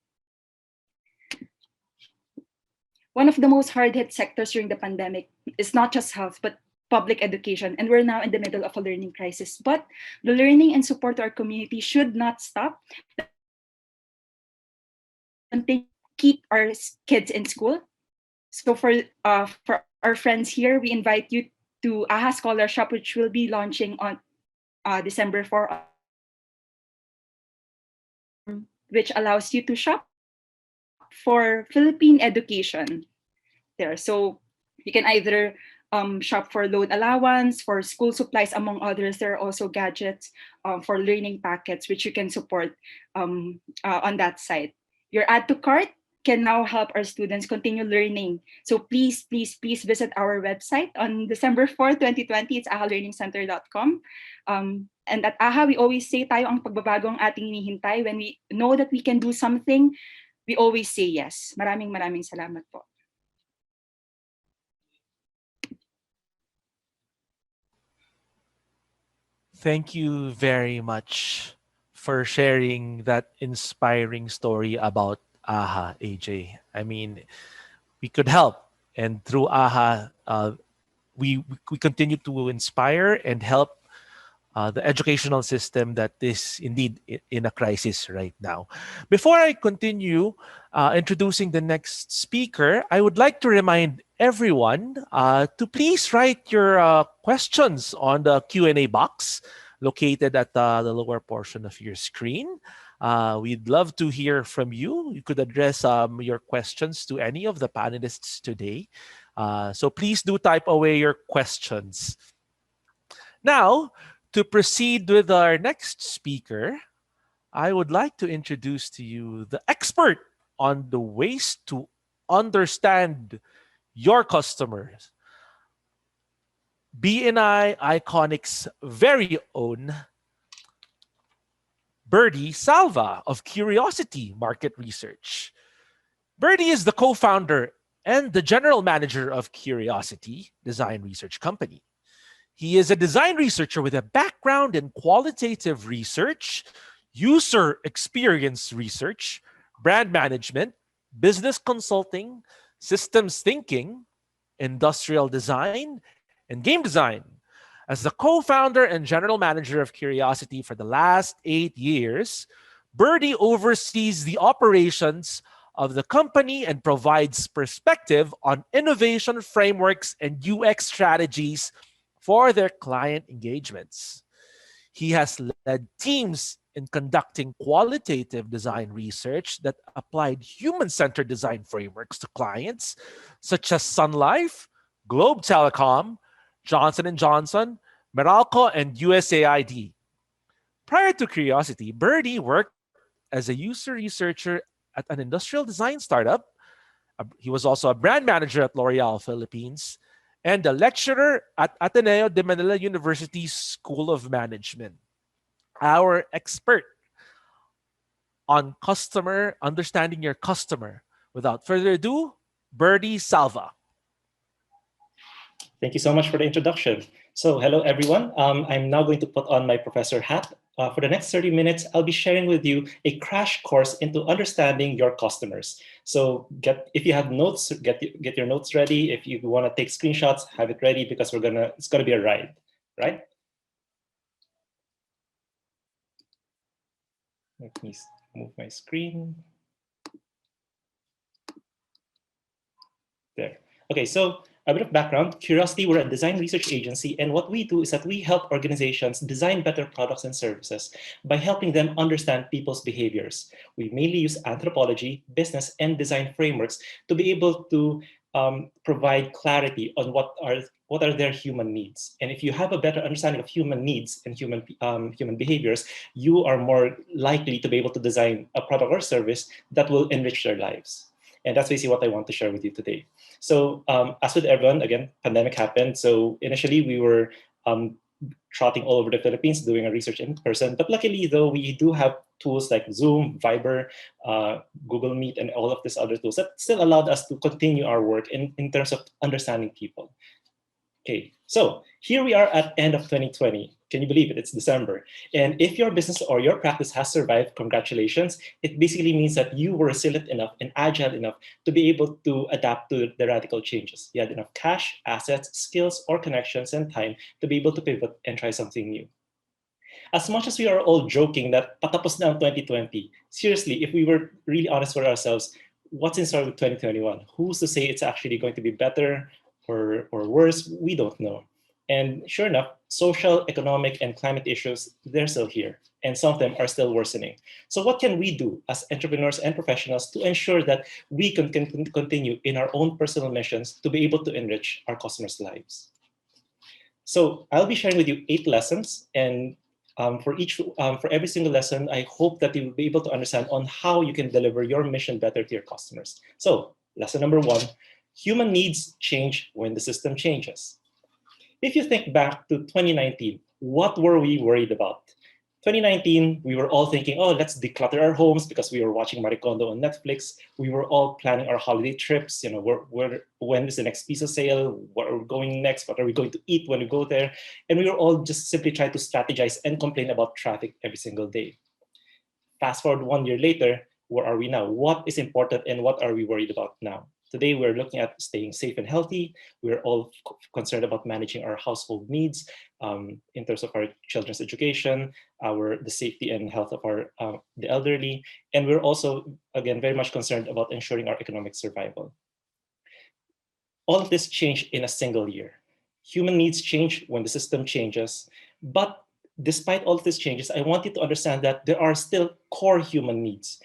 One of the most hard-hit sectors during the pandemic is not just health, but public education. And we're now in the middle of a learning crisis. But the learning and support to our community should not stop. The mission is to continue keep our kids in school. So for our friends here, we invite you to AHA SCHOLARSHOP, which will be launching on December 4, which allows you to shop for Philippine education there. So you can either shop for load allowance, for school supplies, among others. There are also gadgets for learning packets, which you can support on that site. Your add to cart can now help our students continue learning. So please, please, please visit our website on December 4, 2020. It's ahalearningcenter.com. And at AHA, we always say tayo ang pagbabago ang ating hinihintay. When we know that we can do something, we always say yes. Maraming salamat po. Thank you very much for sharing that inspiring story about AHA, AJ. I mean, we could help. And through AHA, we continue to inspire and help the educational system that is indeed in a crisis right now. Before I continue introducing the next speaker, I would like to remind everyone to please write your questions on the Q&A box located at the lower portion of your screen. We'd love to hear from you. You could address your questions to any of the panelists today. So please do type away your questions. Now, to proceed with our next speaker, I would like to introduce to you the expert on the ways to understand your customers. BNI Iconic's very own Birdie Salva of Curiosity Market Research. Birdie is the co-founder and the general manager of Curiosity Design Research Company. He is a design researcher with a background in qualitative research, user experience research, brand management, business consulting, systems thinking, industrial design, and game design. As the co-founder and general manager of Curiosity for the last 8 years, Birdie oversees the operations of the company and provides perspective on innovation frameworks and UX strategies for their client engagements. He has led teams in conducting qualitative design research that applied human-centered design frameworks to clients such as Sun Life, Globe Telecom, Johnson & Johnson, Meralco, and USAID. Prior to Curiosity, Birdie worked as a user researcher at an industrial design startup. He was also a brand manager at L'Oreal Philippines and a lecturer at Ateneo de Manila University School of Management. Our expert on understanding your customer. Without further ado, Birdie Salva. Thank you so much for the introduction. So hello, everyone. I'm now going to put on my professor hat. For the next 30 minutes, I'll be sharing with you a crash course into understanding your customers. So if you have notes, get your notes ready. If you want to take screenshots, have it ready because it's gonna be a ride, right? Let me move my screen. There. Okay, so a bit of background. Curiosity, we're a design research agency, and what we do is that we help organizations design better products and services by helping them understand people's behaviors. We mainly use anthropology, business, and design frameworks to be able to provide clarity on what are their human needs. And if you have a better understanding of human needs and human behaviors, you are more likely to be able to design a product or service that will enrich their lives. And that's basically what I want to share with you today. So as with everyone, again, pandemic happened. So initially we were trotting all over the Philippines doing our research in person. But luckily, though, we do have tools like Zoom, Viber, Google Meet, and all of these other tools that still allowed us to continue our work in terms of understanding people. Okay, so here we are at end of 2020. Can you believe it? It's December. And if your business or your practice has survived, congratulations. It basically means that you were resilient enough and agile enough to be able to adapt to the radical changes. You had enough cash, assets, skills, or connections and time to be able to pivot and try something new. As much as we are all joking that patapos na ang 2020, seriously, if we were really honest with ourselves, what's in store with 2021? Who's to say it's actually going to be better or worse? We don't know. And sure enough, social, economic, and climate issues, they're still here. And some of them are still worsening. So what can we do as entrepreneurs and professionals to ensure that we can continue in our own personal missions to be able to enrich our customers' lives? So I'll be sharing with you 8 lessons. And for every single lesson, I hope that you will be able to understand on how you can deliver your mission better to your customers. So lesson number 1, human needs change when the system changes. If you think back to 2019, what were we worried about? 2019, we were all thinking, oh, let's declutter our homes because we were watching Marie Kondo on Netflix. We were all planning our holiday trips. You know, when is the next pizza sale? What are we going next? What are we going to eat when we go there? And we were all just simply trying to strategize and complain about traffic every single day. Fast forward 1 year later, where are we now? What is important and what are we worried about now? Today, we're looking at staying safe and healthy. We're all concerned about managing our household needs in terms of our children's education, the safety and health of the elderly. And we're also, again, very much concerned about ensuring our economic survival. All of this changed in a single year. Human needs change when the system changes, but despite all of these changes, I want you to understand that there are still core human needs.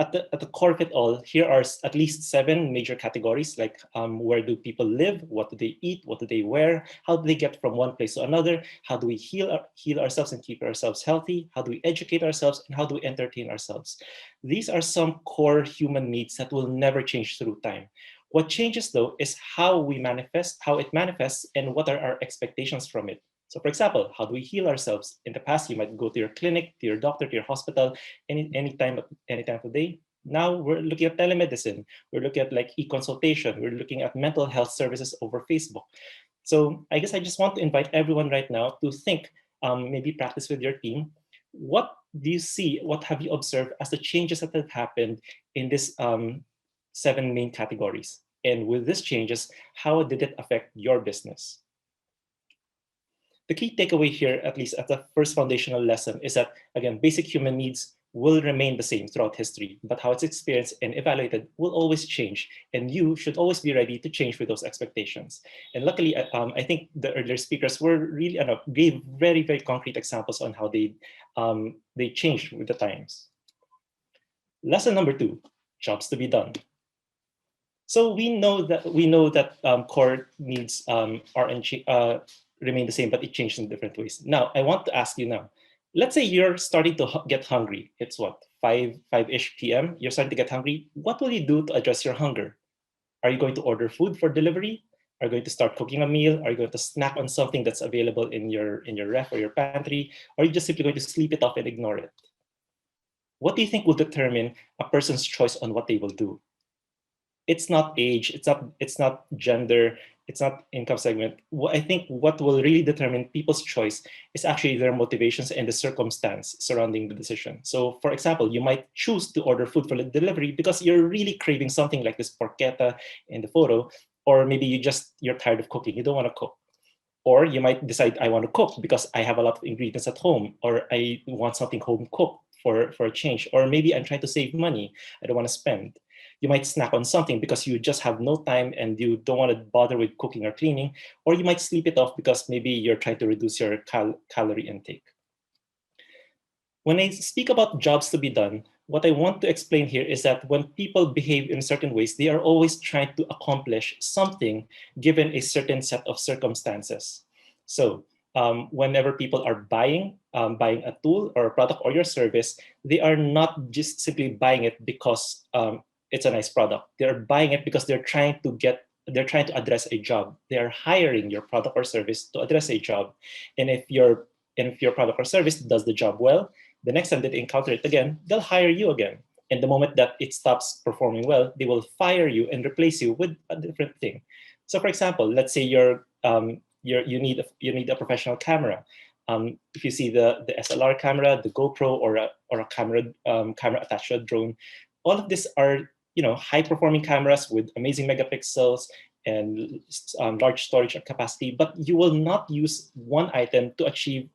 At the core of it all, here are at least 7 major categories, like where do people live, what do they eat, what do they wear, how do they get from one place to another, how do we heal ourselves and keep ourselves healthy, how do we educate ourselves, and how do we entertain ourselves. These are some core human needs that will never change through time. What changes, though, is how it manifests, and what are our expectations from it. So for example, how do we heal ourselves? In the past, you might go to your clinic, to your doctor, to your hospital, any time of the day. Now we're looking at telemedicine. We're looking at like e-consultation. We're looking at mental health services over Facebook. So I guess I just want to invite everyone right now to think, maybe practice with your team. What do you see, what have you observed as the changes that have happened in this 7 main categories? And with these changes, how did it affect your business? The key takeaway here, at least at the first foundational lesson, is that, again, basic human needs will remain the same throughout history, but how it's experienced and evaluated will always change, and you should always be ready to change with those expectations. And luckily, I think the earlier speakers were really gave very, very concrete examples on how they changed with the times. Lesson number 2, jobs to be done. So we know that core needs remain the same, but it changed in different ways. Now, I want to ask you now, let's say you're starting to get hungry. It's what, 5-ish p.m. You're starting to get hungry. What will you do to address your hunger? Are you going to order food for delivery? Are you going to start cooking a meal? Are you going to snack on something that's available in your ref or your pantry? Or are you just simply going to sleep it off and ignore it? What do you think will determine a person's choice on what they will do? It's not age, it's not gender, it's not income segment. I think what will really determine people's choice is actually their motivations and the circumstance surrounding the decision. So for example, you might choose to order food for delivery because you're really craving something like this porchetta in the photo, or maybe you're tired of cooking, you don't want to cook. Or you might decide, I want to cook because I have a lot of ingredients at home, or I want something home cooked for a change, or maybe I'm trying to save money, I don't want to spend. You might snack on something because you just have no time and you don't want to bother with cooking or cleaning, or you might sleep it off because maybe you're trying to reduce your calorie intake. When I speak about jobs to be done, what I want to explain here is that when people behave in certain ways, they are always trying to accomplish something given a certain set of circumstances. So whenever people are buying a tool or a product or your service, they are not just simply buying it because it's a nice product. They're buying it because they're trying to address a job. They are hiring your product or service to address a job. And if your product or service does the job well, the next time that they encounter it again, they'll hire you again. And the moment that it stops performing well, they will fire you and replace you with a different thing. So for example, let's say you need a professional camera. If you see the SLR camera, the GoPro, or a camera attached to a drone, all of these are high performing cameras with amazing megapixels and large storage capacity, but you will not use one item to achieve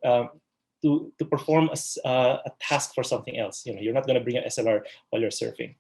to perform a task for something else. You're not going to bring an SLR while you're surfing.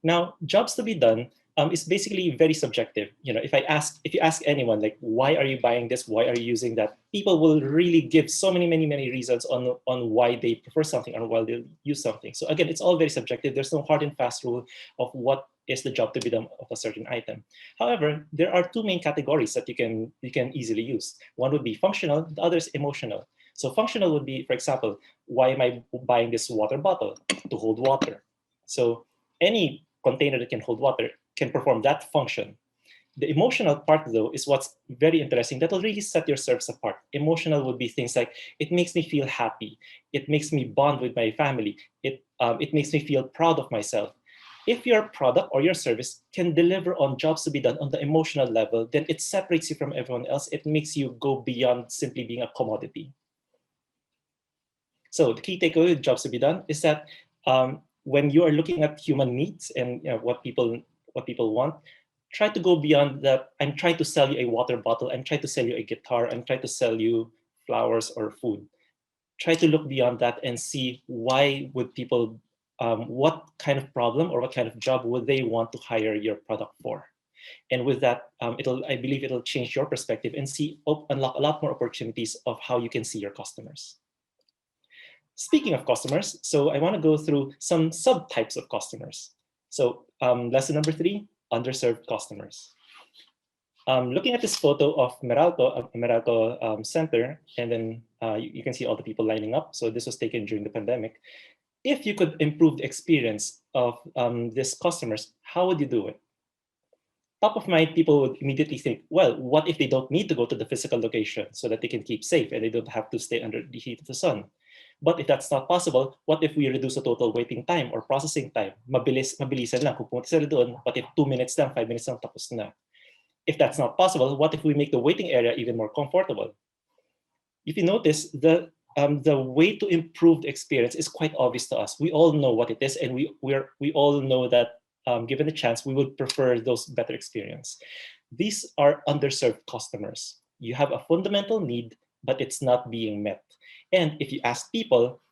Now, jobs to be done is basically very subjective. If you ask anyone, like, why are you buying this? Why are you using that? People will really give so many reasons on why they prefer something or why they use something. So again, it's all very subjective. There's no hard and fast rule of what is the job to be done of a certain item. However, there are 2 main categories that you can easily use. One would be functional, the other is emotional. So functional would be, for example, why am I buying this water bottle? To hold water. So any container that can hold water can perform that function. The emotional part, though, is what's very interesting. That will really set your service apart. Emotional would be things like, it makes me feel happy. It makes me bond with my family. It makes me feel proud of myself. If your product or your service can deliver on jobs to be done on the emotional level, then it separates you from everyone else. It makes you go beyond simply being a commodity. So the key takeaway with jobs to be done is that when you are looking at human needs and what people want, try to go beyond that. I'm trying to sell you a water bottle. I'm trying to sell you a guitar. I'm trying to sell you flowers or food. Try to look beyond that and see why would people, what kind of problem or what kind of job would they want to hire your product for? And with that, I believe it'll change your perspective and unlock a lot more opportunities of how you can see your customers. Speaking of customers, so I want to go through some subtypes of customers. So lesson number 3, underserved customers. Looking at this photo of Meralco Center, and then you can see all the people lining up. So this was taken during the pandemic. If you could improve the experience of these customers, how would you do it? Top of mind, people would immediately think, well, what if they don't need to go to the physical location so that they can keep safe and they don't have to stay under the heat of the sun? But if that's not possible, what if we reduce the total waiting time or processing time? Mabilisan lang, kung pumunta sila doon, what if 2 minutes lang, 5 minutes lang, tapos na? If that's not possible, what if we make the waiting area even more comfortable? If you notice, the way to improve the experience is quite obvious to us. We all know what it is, and we all know that given a chance, we would prefer those better experience. These are underserved customers. You have a fundamental need, but it's not being met. And if you ask people,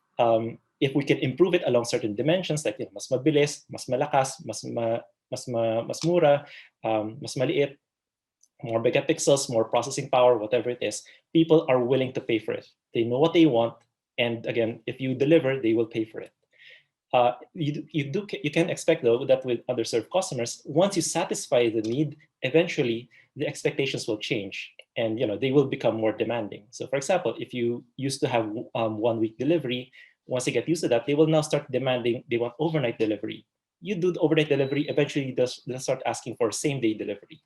if we can improve it along certain dimensions, like mas mabilis, mas malakas, mas mura, mas maliit, more megapixels, more processing power, whatever it is, people are willing to pay for it. They know what they want, and again, if you deliver, they will pay for it. You can expect though that with underserved customers, once you satisfy the need, eventually the expectations will change, and they will become more demanding. So, for example, if you used to have 1 week delivery, once they get used to that, they will now start demanding they want overnight delivery. You do the overnight delivery, eventually they'll start asking for same-day delivery.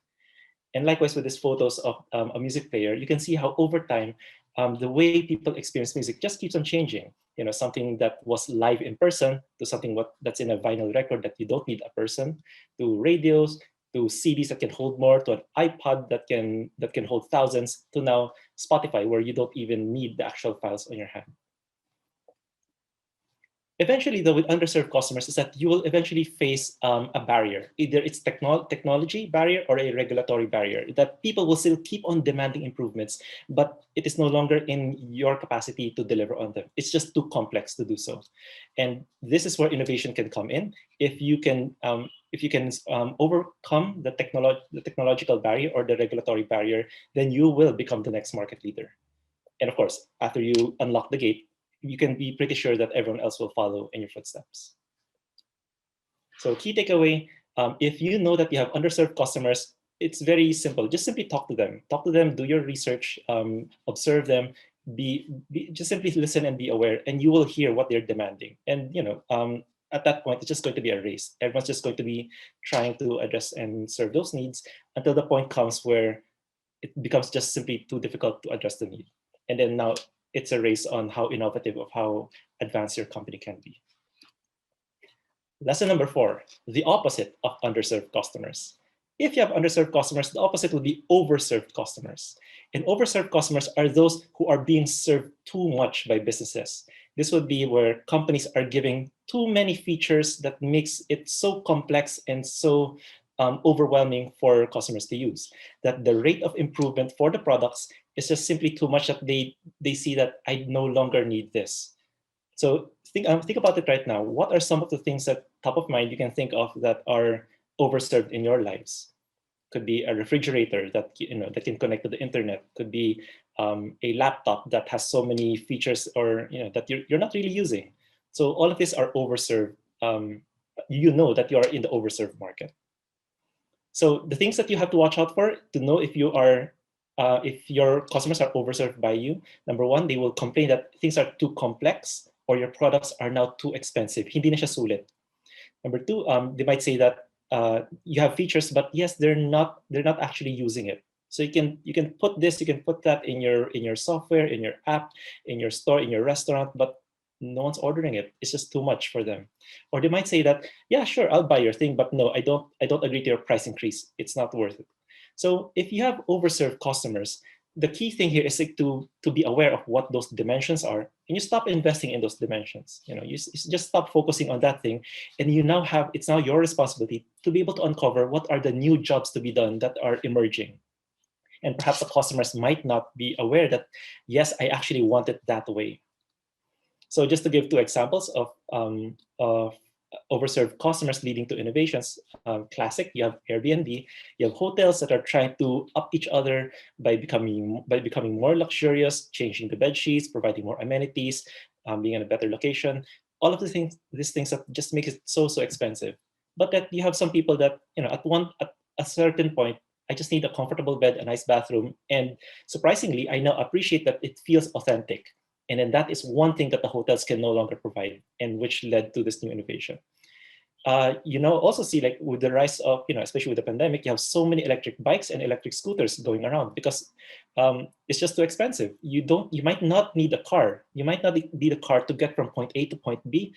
And likewise with these photos of a music player, you can see how over time, the way people experience music just keeps on changing. Something that was live in person to something that's in a vinyl record that you don't need a person, to radios, to CDs that can hold more, to an iPod that can hold thousands, to now Spotify, where you don't even need the actual files on your hand. Eventually, though, with underserved customers is that you will eventually face a barrier. Either it's technology barrier or a regulatory barrier, that people will still keep on demanding improvements, but it is no longer in your capacity to deliver on them. It's just too complex to do so. And this is where innovation can come in. If you can overcome the technological barrier or the regulatory barrier, then you will become the next market leader. And of course, after you unlock the gate, you can be pretty sure that everyone else will follow in your footsteps. So key takeaway, if you know that you have underserved customers, it's very simple. Just simply talk to them. Talk to them, do your research, observe them, just simply listen and be aware, and you will hear what they're demanding. And at that point, it's just going to be a race. Everyone's just going to be trying to address and serve those needs until the point comes where it becomes just simply too difficult to address the need. And then now it's a race on how innovative, of how advanced your company can be. Lesson number 4, the opposite of underserved customers. If you have underserved customers, the opposite will be overserved customers. And overserved customers are those who are being served too much by businesses. This would be where companies are giving too many features that makes it so complex and so overwhelming for customers to use, that the rate of improvement for the products is just simply too much, that they see that I no longer need this. So think about it right now. What are some of the things that top of mind you can think of that are overserved in your lives? Could be a refrigerator that that can connect to the internet. Could be a laptop that has so many features, or that you're not really using. So all of these are overserved. You know that you are in the overserved market. So the things that you have to watch out for to know if your customers are overserved by you, number 1, they will complain that things are too complex or your products are now too expensive. Hindi na siya sulit. Number 2, they might say that you have features, but yes, they're not actually using it. So you can put this, you can put that in your software, in your app, in your store, in your restaurant, but no one's ordering it. It's just too much for them. Or they might say that, yeah, sure, I'll buy your thing, but no, I don't agree to your price increase. It's not worth it. So if you have overserved customers, the key thing here is to be aware of what those dimensions are, and you stop investing in those dimensions. You just stop focusing on that thing, and it's now your responsibility to be able to uncover what are the new jobs to be done that are emerging. And perhaps the customers might not be aware that, yes, I actually want it that way. So just to give 2 examples of overserved customers leading to innovations. Classic, you have Airbnb, you have hotels that are trying to up each other by becoming more luxurious, changing the bed sheets, providing more amenities, being in a better location. All of these things that just make it so expensive. But that you have some people that, at a certain point, I just need a comfortable bed, a nice bathroom, and surprisingly, I now appreciate that it feels authentic. And then that is one thing that the hotels can no longer provide, and which led to this new innovation. Also see, like, with the rise of, especially with the pandemic, you have so many electric bikes and electric scooters going around because it's just too expensive. You might not need a car. You might not need a car to get from point A to point B,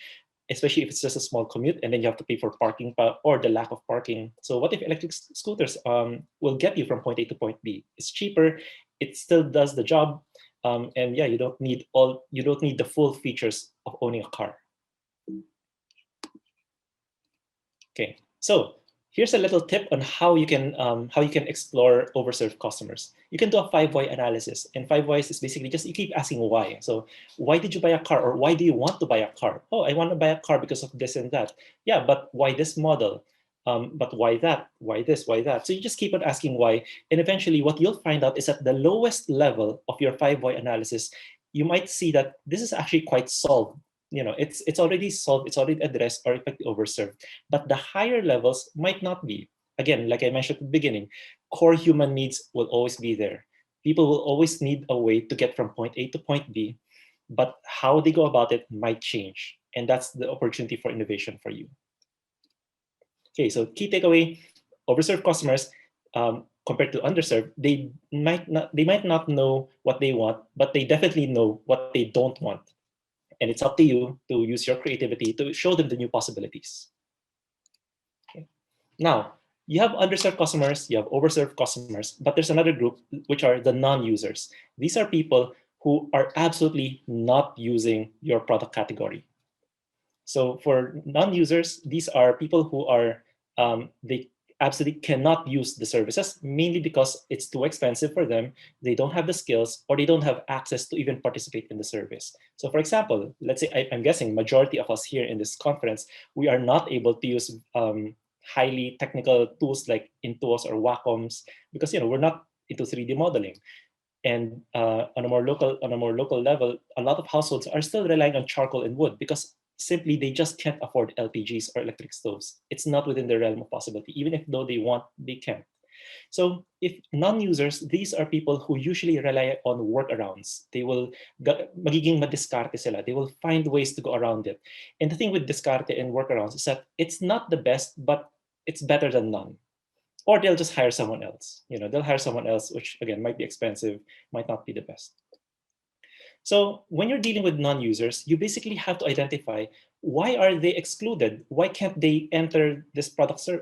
especially if it's just a small commute, and then you have to pay for parking or the lack of parking. So what if electric scooters will get you from point A to point B? It's cheaper, it still does the job, and yeah, you don't need the full features of owning a car. Okay, so here's a little tip on how you can explore overserved customers. You can do a 5 why analysis, and 5 whys is basically just you keep asking why. So why did you buy a car, or why do you want to buy a car? Oh, I want to buy a car because of this and that. Yeah, but why this model? But why that? Why this? Why that? So you just keep on asking why, and eventually what you'll find out is at the lowest level of your 5 why analysis, you might see that this is actually quite solved. It's already solved, it's already addressed, or effectively overserved. But the higher levels might not be. Again, like I mentioned at the beginning, core human needs will always be there. People will always need a way to get from point A to point B, but how they go about it might change. And that's the opportunity for innovation for you. Okay, so key takeaway, overserved customers, compared to underserved, they might not know what they want, but they definitely know what they don't want. And it's up to you to use your creativity to show them the new possibilities. Okay. Now, you have underserved customers, you have overserved customers, but there's another group, which are the non-users. These are people who are absolutely not using your product category. So for non-users, these are people who are, they absolutely cannot use the services, mainly because it's too expensive for them, they don't have the skills, or they don't have access to even participate in the service. So for example, let's say, I'm guessing majority of us here in this conference, we are not able to use highly technical tools like Intuos or Wacoms, because we're not into 3D modeling. And on a more local level, a lot of households are still relying on charcoal and wood because simply they just can't afford LPGs or electric stoves. It's not within their realm of possibility. Even if though they want, they can't. So if non-users, these are people who usually rely on workarounds. They will magiging madiskarte sila. They will find ways to go around it. And the thing with discarte and workarounds is that it's not the best, but it's better than none. Or they'll just hire someone else. They'll hire someone else, which again might be expensive, might not be the best. So when you're dealing with non-users, you basically have to identify why are they excluded? Why can't they enter this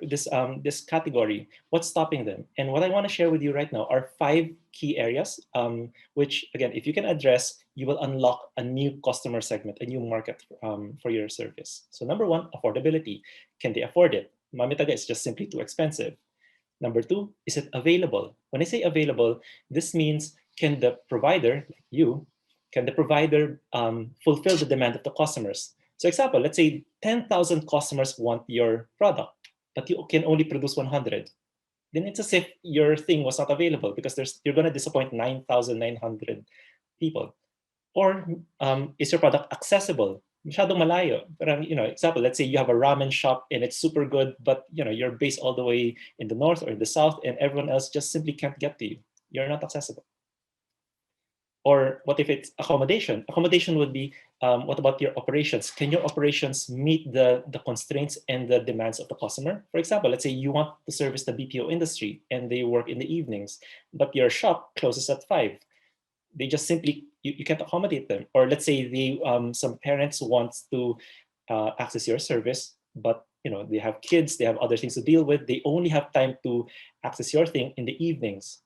this category? What's stopping them? And what I want to share with you right now are 5 key areas, which again, if you can address, you will unlock a new customer segment, a new market for your service. So number 1, affordability. Can they afford it? Mamitaga is just simply too expensive. Number 2, is it available? When I say available, this means can the provider, like you, can the provider fulfill the demand of the customers? So example, let's say 10,000 customers want your product, but you can only produce 100. Then it's as if your thing was not available because you're going to disappoint 9,900 people. Or is your product accessible? Masyadong malayo. Parang, example, let's say you have a ramen shop and it's super good, but you're based all the way in the north or in the south and everyone else just simply can't get to you. You're not accessible. Or what if it's accommodation? Accommodation would be, what about your operations? Can your operations meet the constraints and the demands of the customer? For example, let's say you want to service the BPO industry and they work in the evenings, but your shop closes at 5. They just simply, you can't accommodate them. Or let's say some parents want to access your service, but they have kids, they have other things to deal with. They only have time to access your thing in the evenings.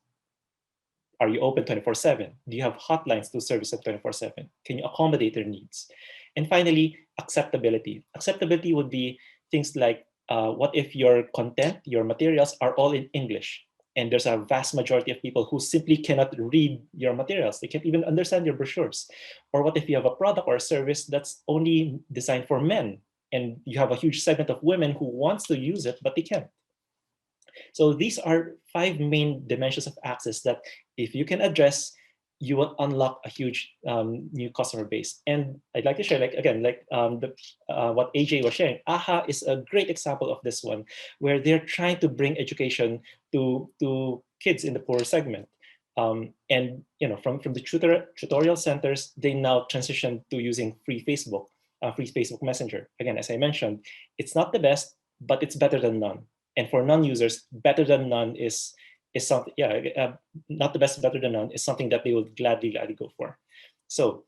Are you open 24/7? Do you have hotlines to service them 24/7? Can you accommodate their needs? And finally, acceptability. Acceptability would be things like, what if your content, your materials are all in English? And there's a vast majority of people who simply cannot read your materials. They can't even understand your brochures. Or what if you have a product or a service that's only designed for men? And you have a huge segment of women who wants to use it, but they can't. So these are 5 main dimensions of access that if you can address, you will unlock a huge new customer base. And I'd like to share, what AJ was sharing. AHA is a great example of this one, where they're trying to bring education to kids in the poor segment. And from the tutorial centers, they now transition to using free Facebook Messenger. Again, as I mentioned, it's not the best, but it's better than none. And for non-users, better than none is something. Not the best, better than none is something that they will gladly go for. So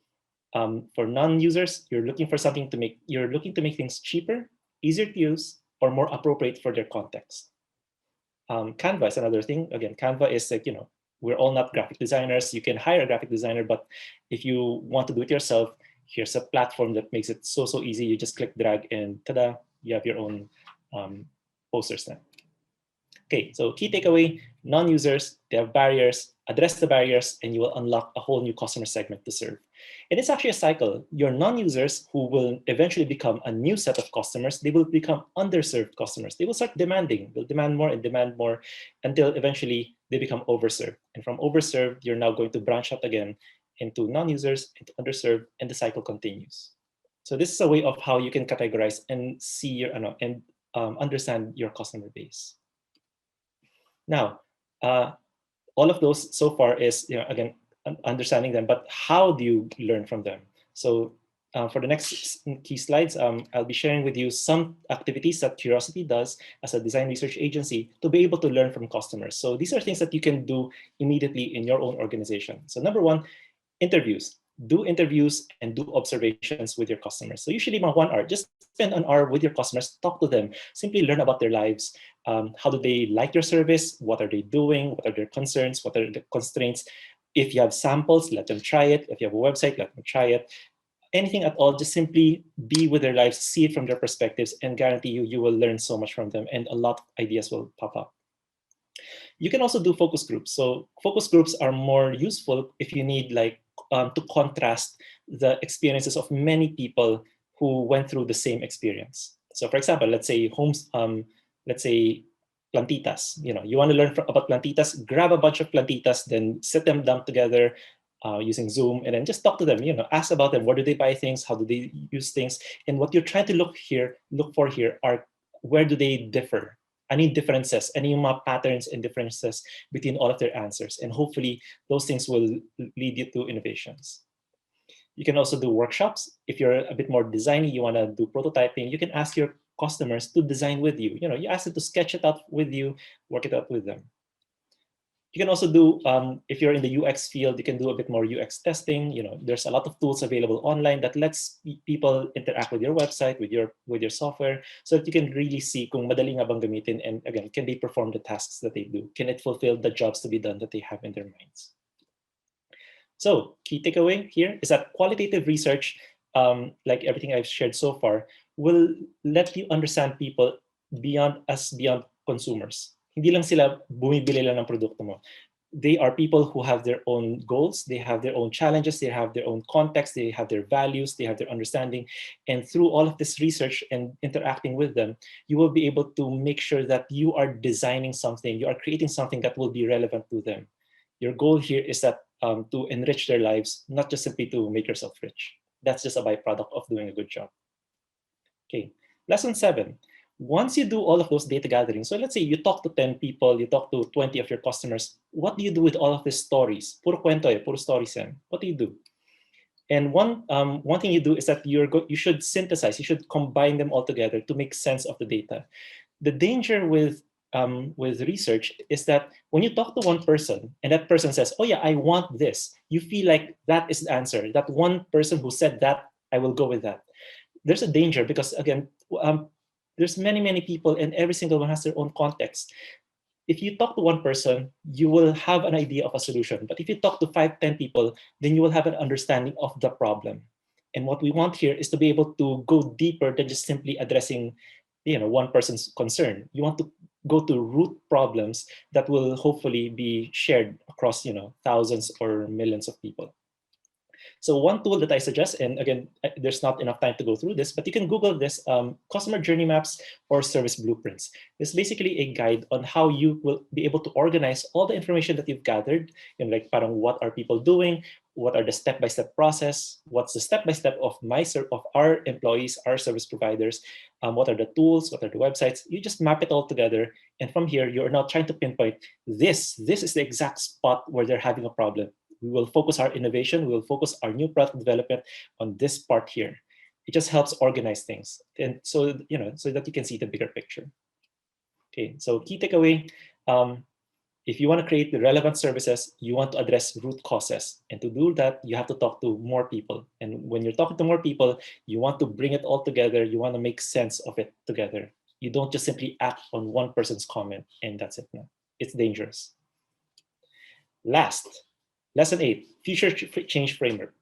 for non-users, you're looking to make things cheaper, easier to use, or more appropriate for their context. Canva is another thing. Again, Canva is like, we're all not graphic designers. You can hire a graphic designer, but if you want to do it yourself, here's a platform that makes it so easy. You just click, drag, and ta-da, you have your own posters now. Okay, so key takeaway, non-users, they have barriers, address the barriers, and you will unlock a whole new customer segment to serve. And it's actually a cycle. Your non-users who will eventually become a new set of customers, they will become underserved customers. They will start demanding, they'll demand more and demand more until eventually they become overserved. And from overserved, you're now going to branch out again into non-users, into underserved, and the cycle continues. So this is a way of how you can categorize and see your, understand your customer base. Now, all of those so far is, again, understanding them, but how do you learn from them? So for the next key slides, I'll be sharing with you some activities that Curiosity does as a design research agency to be able to learn from customers. So these are things that you can do immediately in your own organization. So number one, interviews. Do interviews and do observations with your customers. So usually about 1 hour, just spend an hour with your customers, talk to them, simply learn about their lives. How do they like your service? What are they doing? What are their concerns? What are the constraints? If you have samples, let them try it. If you have a website, let them try it. Anything at all, just simply be with their lives, see it from their perspectives, and guarantee you will learn so much from them, and a lot of ideas will pop up. You can also do focus groups. So focus groups are more useful if you need to contrast the experiences of many people who went through the same experience. So for example, let's say plantitas. You want to learn about plantitas, grab a bunch of plantitas, then sit them down together using Zoom, and then just talk to them. Ask about them. Where do they buy things? How do they use things? And what you're trying to look for here are, where do they differ? Any differences, any patterns and differences between all of their answers. And hopefully those things will lead you to innovations. You can also do workshops. If you're a bit more designy, you want to do prototyping, you can ask your customers to design with you. You ask them to sketch it out with you, work it out with them. You can also do, if you're in the UX field, you can do a bit more UX testing. There's a lot of tools available online that lets people interact with your website, with your software, so that you can really see kung madali nga bang gamitin, and again, can they perform the tasks that they do? Can it fulfill the jobs to be done that they have in their minds? So key takeaway here is that qualitative research, like everything I've shared so far, will let you understand people beyond consumers. Hindi lang sila bumibili lang ng produkto mo. They are people who have their own goals, they have their own challenges, they have their own context, they have their values, they have their understanding. And through all of this research and interacting with them, you will be able to make sure that you are designing something, you are creating something that will be relevant to them. Your goal here is that to enrich their lives, not just simply to make yourself rich. That's just a byproduct of doing a good job. Okay, lesson 7. Once you do all of those data gathering, so let's say you talk to 10 people, you talk to 20 of your customers, what do you do with all of these stories? Puro kwento puro stories yan. What do you do? And one thing you do is that you should synthesize, you should combine them all together to make sense of the data. The danger with research is that when you talk to one person and that person says, oh yeah, I want this, you feel like that is the answer. That one person who said that, I will go with that. There's a danger because, again, there's many people and every single one has their own context. If you talk to one person, you will have an idea of a solution. But if you talk to 5, 10 people, then you will have an understanding of the problem. And what we want here is to be able to go deeper than just simply addressing one person's concern. You want to go to root problems that will hopefully be shared across thousands or millions of people. So one tool that I suggest, and again, there's not enough time to go through this, but you can Google this, customer journey maps or service blueprints. It's basically a guide on how you will be able to organize all the information that you've gathered, and like parang what are people doing, what are the step-by-step process, what's the step-by-step of of our employees, our service providers, what are the tools, what are the websites. You just map it all together, and from here you're now trying to pinpoint this is the exact spot where they're having a problem. We will focus our innovation, we will focus our new product development on this part here. It just helps organize things, and so so that you can see the bigger picture. Okay, so key takeaway: if you want to create the relevant services, you want to address root causes, and to do that, you have to talk to more people. And when you're talking to more people, you want to bring it all together. You want to make sense of it together. You don't just simply act on one person's comment, and that's it. No, it's dangerous. Last, lesson 8, future change framework.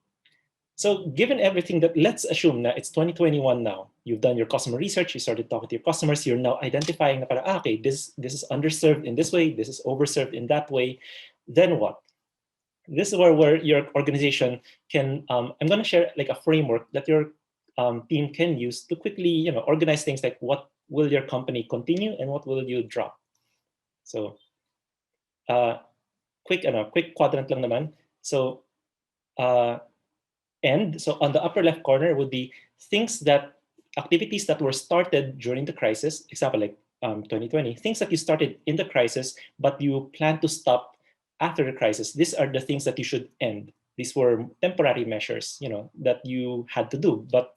So given everything that, let's assume that it's 2021 now, you've done your customer research, you started talking to your customers, you're now identifying, okay, this is underserved in this way, this is overserved in that way, then what? This is where your organization can, I'm gonna share like a framework that your team can use to quickly organize things like what will your company continue and what will you drop. So quick quadrant lang naman. So so on the upper left corner would be activities that were started during the crisis, example like 2020, things that you started in the crisis, but you plan to stop after the crisis. These are the things that you should end. These were temporary measures, that you had to do, but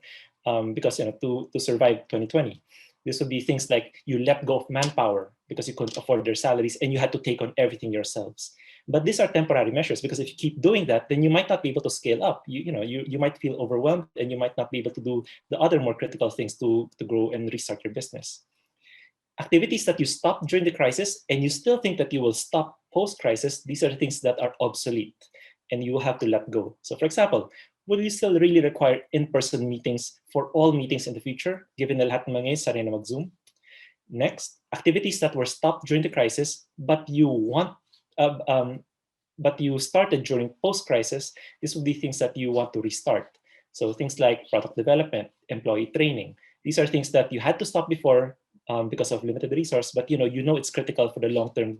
because to survive 2020. This would be things like you let go of manpower because you couldn't afford their salaries and you had to take on everything yourselves. But these are temporary measures, because if you keep doing that, then you might not be able to scale up. You might feel overwhelmed, and you might not be able to do the other more critical things to grow and restart your business. Activities that you stopped during the crisis and you still think that you will stop post-crisis, these are the things that are obsolete and you will have to let go. So for example, will you still really require in-person meetings for all meetings in the future, given na lahat ng mga ngayon sanay na mag-Zoom? Next, activities that were stopped during the crisis, but you started during post-crisis, this would be things that you want to restart. So things like product development, employee training. These are things that you had to stop before because of limited resource, but it's critical for the long-term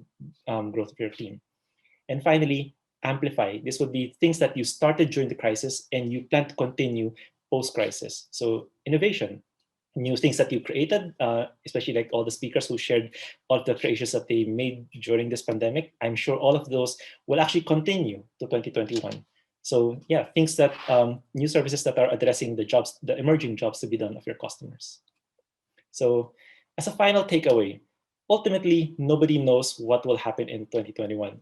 growth of your team. And finally, amplify. This would be things that you started during the crisis and you plan to continue post-crisis. So innovation, new things that you created, especially like all the speakers who shared all the creations that they made during this pandemic. I'm sure all of those will actually continue to 2021. So yeah, things that, new services that are addressing the emerging jobs to be done of your customers. So as a final takeaway, ultimately, nobody knows what will happen in 2021.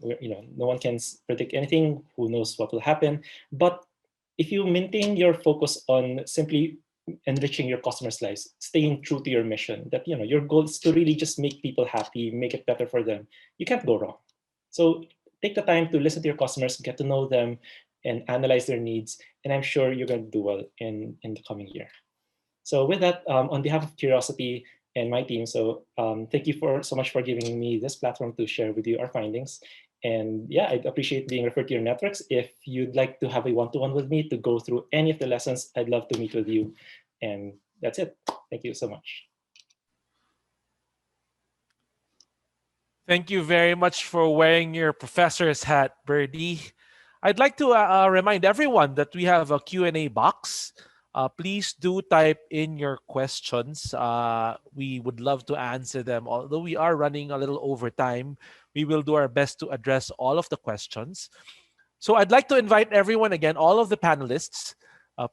No one can predict anything. Who knows what will happen? But if you maintain your focus on simply enriching your customers' lives, staying true to your mission, that your goal is to really just make people happy, make it better for them, you can't go wrong. So take the time to listen to your customers, get to know them, and analyze their needs. And I'm sure you're going to do well in the coming year. So with that, on behalf of Curiosity and my team, so thank you so much for giving me this platform to share with you our findings. And yeah, I'd appreciate being referred to your networks. If you'd like to have a one-to-one with me to go through any of the lessons, I'd love to meet with you. And that's it. Thank you so much. Thank you very much for wearing your professor's hat, Birdie. I'd like to remind everyone that we have a Q&A box. Please do type in your questions. We would love to answer them. Although we are running a little over time, we will do our best to address all of the questions. So I'd like to invite everyone again, all of the panelists,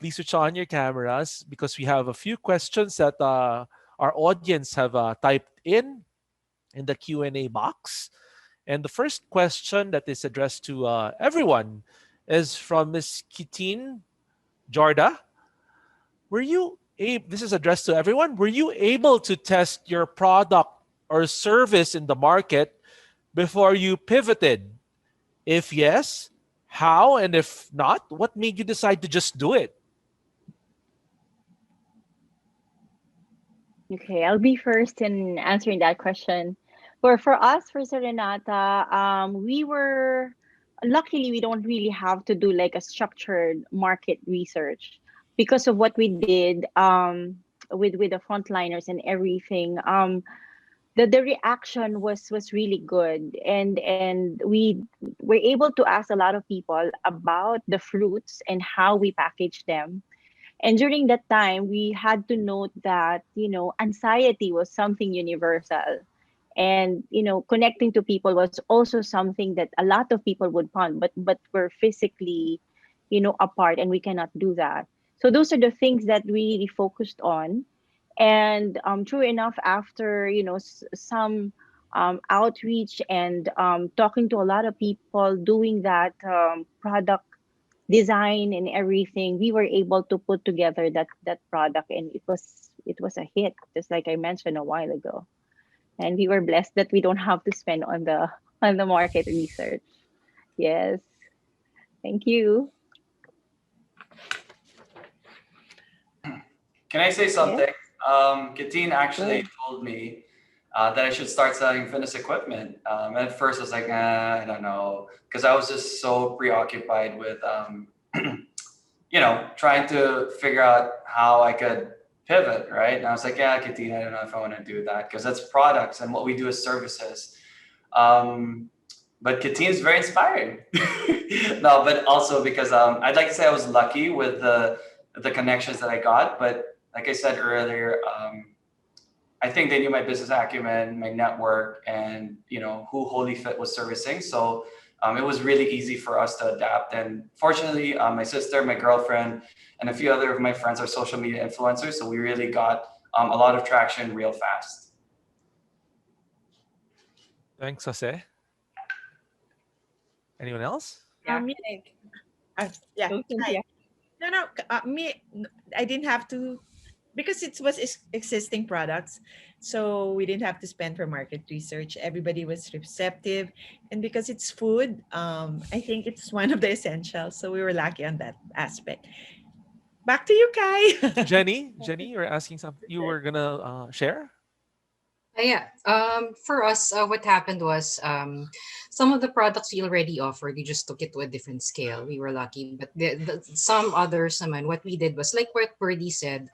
please switch on your cameras because we have a few questions that our audience have typed in the Q&A box. And the first question that is addressed to everyone is from Ms. Kitine Jorda. This is addressed to everyone. Were you able to test your product or service in the market before you pivoted? If yes, how? And if not, what made you decide to just do it? Okay, I'll be first in answering that question. For us, for Serenata, we were luckily we don't really have to do like a structured market research because of what we did with the frontliners and everything. The reaction was really good, and we were able to ask a lot of people about the fruits and how we package them. And during that time, we had to note that, anxiety was something universal. And, connecting to people was also something that a lot of people would want, but we're physically, apart, and we cannot do that. So those are the things that we really focused on. And true enough, after, some outreach and talking to a lot of people, doing that product design and everything, we were able to put together that product, and it was a hit, just like I mentioned a while ago. And we were blessed that we don't have to spend on the market research. Yes, thank you. Can I say Yes, something? Kateen actually good. told me that I should start selling fitness equipment. And at first I was like, I don't know, because I was just so preoccupied with, trying to figure out how I could pivot, right? And I was like, yeah, Kateen, I don't know if I want to do that because that's products and what we do is services. Um, but Kateen is very inspiring. No, but also because I'd like to say I was lucky with the connections that I got, but like I said earlier, I think they knew my business acumen, my network, and who Holy Fit was servicing. So it was really easy for us to adapt. And fortunately, my sister, my girlfriend, and a few other of my friends are social media influencers. So we really got a lot of traction real fast. Thanks, Jose. Anyone else? Um, Yeah, me, thank yeah. So Hi. Cynthia. No, I didn't have to, because it was existing products, so we didn't have to spend for market research. Everybody was receptive, and because it's food, I think it's one of the essentials. So we were lucky on that aspect. Back to you, Kai. Jenny, you were asking something. You were gonna share. Yeah. For us, what happened was some of the products we already offered, we just took it to a different scale. We were lucky, but some others, I mean, what we did was like what Birdie said.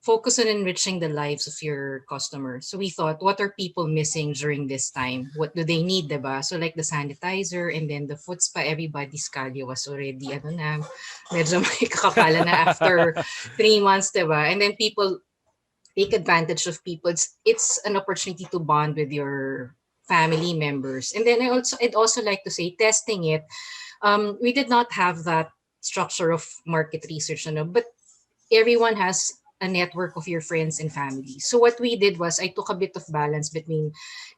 Focus on enriching the lives of your customers. So we thought, what are people missing during this time? What do they need, diba? So like the sanitizer and then the foot spa, everybody's cardio was already, ano na, medyo may kakapala na after 3 months, diba? And then people take advantage of people. It's an opportunity to bond with your family members. And then I'd also like to say, testing it, we did not have that structure of market research, but everyone has a network of your friends and family. So what we did was I took a bit of balance between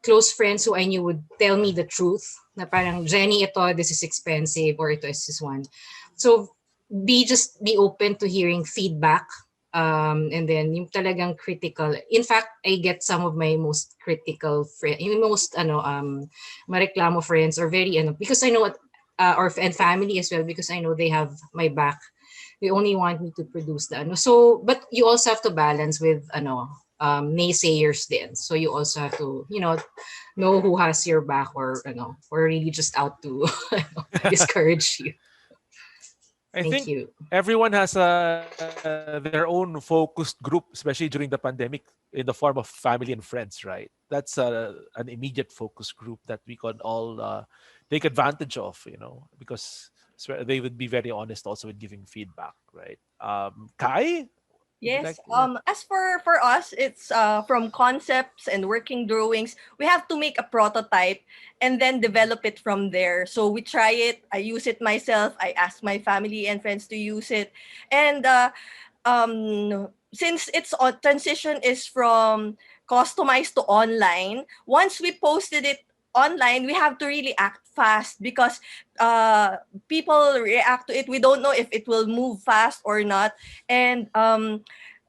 close friends who I knew would tell me the truth, na parang Jenny, ito, this is expensive, or ito is this one. So be open to hearing feedback. And then yung talagang critical. In fact, I get some of my most critical friends, yung most mareklamo friends are very because I know what or and family as well, because I know they have my back. They only want me to produce the so, but you also have to balance with naysayers then. So you also have to know who has your back, or or really just out to discourage you. I Thank think you. everyone has their own focused group, especially during the pandemic, in the form of family and friends, right? That's an immediate focus group that we can all take advantage of, because they would be very honest also with giving feedback, right? Kai, would you like Yes. to? Yeah. As for us, it's from concepts and working drawings. We have to make a prototype and then develop it from there. So we try it. I use it myself. I ask my family and friends to use it, and since its transition is from customized to online, once we posted it online, we have to really act fast because people react to it. We don't know if it will move fast or not, and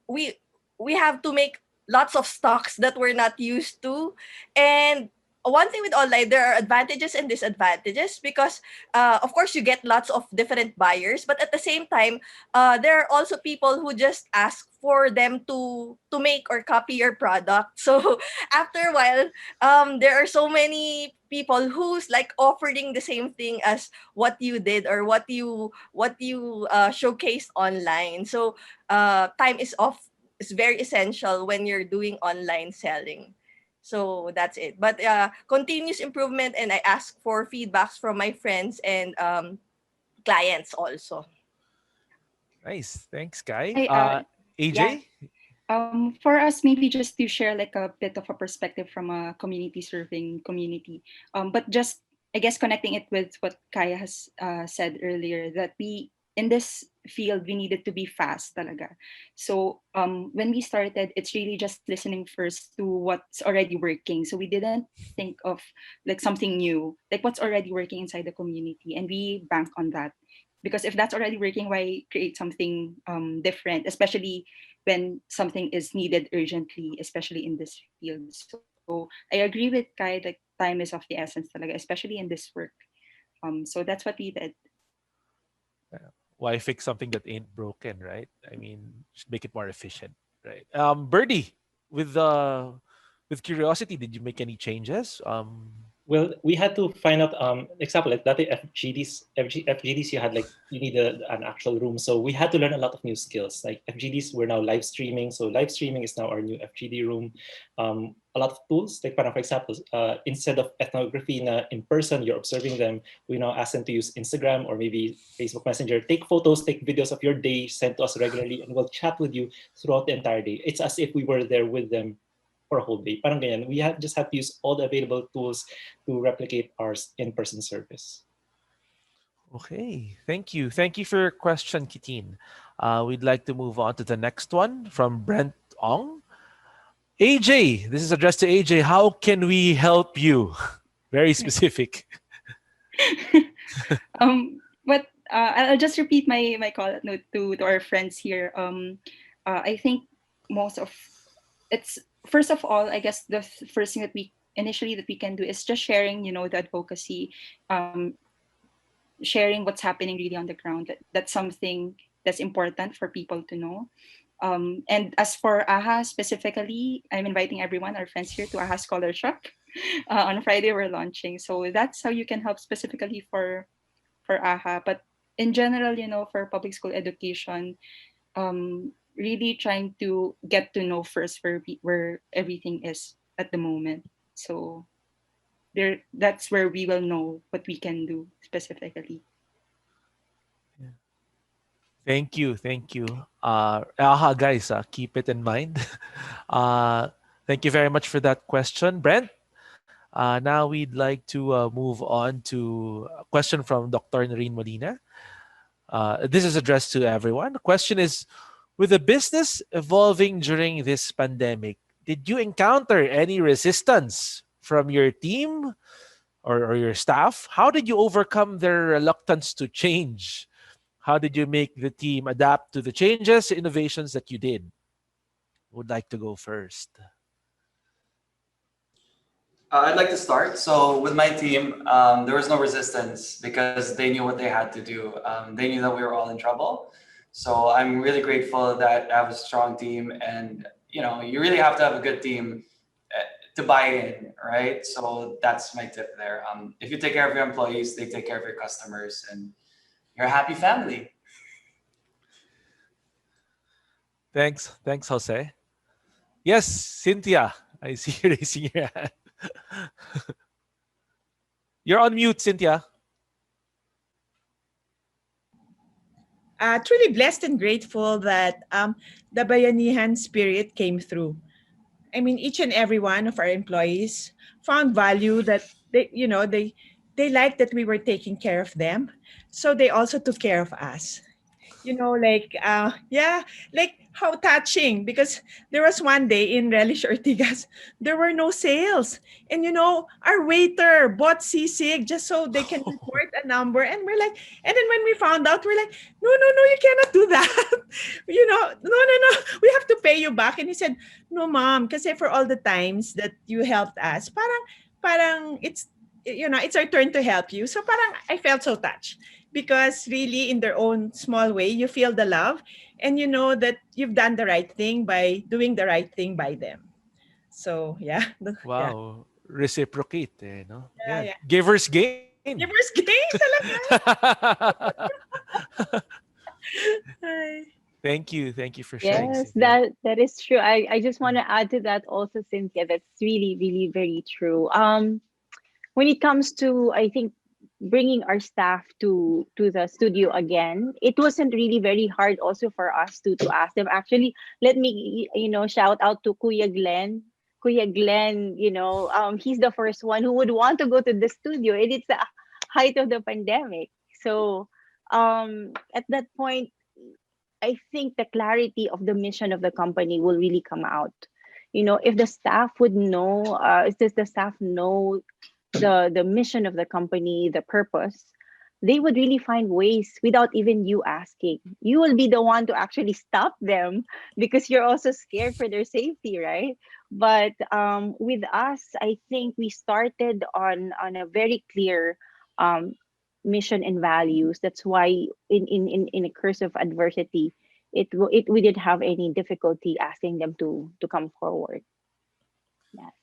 we we have to make lots of stocks that we're not used to. And one thing with online, there are advantages and disadvantages because of course you get lots of different buyers, but at the same time there are also people who just ask for them to make or copy your product. So after a while, there are so many people who's like offering the same thing as what you did or what you showcased online. So time is very essential when you're doing online selling. So that's it. But continuous improvement, and I ask for feedbacks from my friends and clients also. Nice. Thanks, Guy. Hi, yeah. AJ? For us, maybe just to share like a bit of a perspective from a community serving community. But just I guess connecting it with what Kaya has said earlier, that we in this field we needed to be fast talaga. So when we started, it's really just listening first to what's already working. So we didn't think of like something new, like what's already working inside the community, and we bank on that. Because if that's already working, why create something different, especially when something is needed urgently, especially in this field. So I agree with Kai, like time is of the essence talaga, especially in this work. So that's what we did. Why fix something that ain't broken, right? I mean, just make it more efficient, right? Birdie, with curiosity, did you make any changes? Well, we had to find out, example, like that FGDs, you had like, you need an actual room. So we had to learn a lot of new skills. Like FGDs, we're now live streaming. So live streaming is now our new FGD room. A lot of tools, like for example, instead of ethnography in person, you're observing them, we now ask them to use Instagram or maybe Facebook Messenger. Take photos, take videos of your day, send to us regularly, and we'll chat with you throughout the entire day. It's as if we were there with them for a whole day. Parang ganyan. We just have to use all the available tools to replicate our in-person service. Okay, thank you. Thank you for your question, Kitin. We'd like to move on to the next one from Brent Ong. AJ, this is addressed to AJ. How can we help you? Very specific. But I'll just repeat my call out note to our friends here. I think most of it's first of all, I guess the first thing that we initially that we can do is just sharing, the advocacy, sharing what's happening really on the ground. That's something that's important for people to know. And as for AHA specifically, I'm inviting everyone, our friends here, to AHA Scholarship. On Friday, we're launching. So that's how you can help specifically for AHA. But in general, for public school education, really trying to get to know first where everything is at the moment. So that's where we will know what we can do specifically. Thank you. Thank you. Aha, guys, keep it in mind. uh, thank you very much for that question, Brent. Now we'd like to move on to a question from Dr. Noreen Molina. This is addressed to everyone. The question is, with the business evolving during this pandemic, did you encounter any resistance from your team or your staff? How did you overcome their reluctance to change? How did you make the team adapt to the changes, innovations that you did? Would like to go first. I'd like to start. So with my team, there was no resistance because they knew what they had to do. They knew that we were all in trouble. So I'm really grateful that I have a strong team, and you really have to have a good team to buy in, right? So that's my tip there. If you take care of your employees, they take care of your customers, and you're a happy family. Thanks, Jose. Yes, Cynthia, I see you raising your hand. You're on mute, Cynthia. Truly blessed and grateful that the Bayanihan spirit came through. I mean, each and every one of our employees found value that they liked that we were taking care of them, so they also took care of us. Like yeah, like how touching, because there was one day in Relish Ortigas, there were no sales, and our waiter bought sisig just so they can report a number, and we're like, and then when we found out, we're like, no, no, no, you cannot do that. No, no, no, we have to pay you back. And he said, no, mom, because for all the times that you helped us, parang it's our turn to help you. So parang I felt so touched because really in their own small way, you feel the love and you know that you've done the right thing by doing the right thing by them. So yeah, yeah, Wow. Reciprocate, eh, no? yeah, Yeah. yeah. Giver's gain. Givers gain talaga. Ay. Thank you. Thank you for sharing, Yes, Cynthia. that is true. I just want Mm. to add to that also, Cynthia. That's really, really very true. When it comes to, I think, bringing our staff to the studio again, it wasn't really very hard also for us to ask them. Actually, let me shout out to Kuya Glenn, he's the first one who would want to go to the studio, and it's the height of the pandemic. So at that point, I think the clarity of the mission of the company will really come out. If the staff would know, if the staff know the mission of the company, the purpose, they would really find ways without even you asking. You will be the one to actually stop them because you're also scared for their safety, right? But with us, I think we started on a very clear um, mission and values. That's why in a curse of adversity, we didn't have any difficulty asking them to come forward. Yes.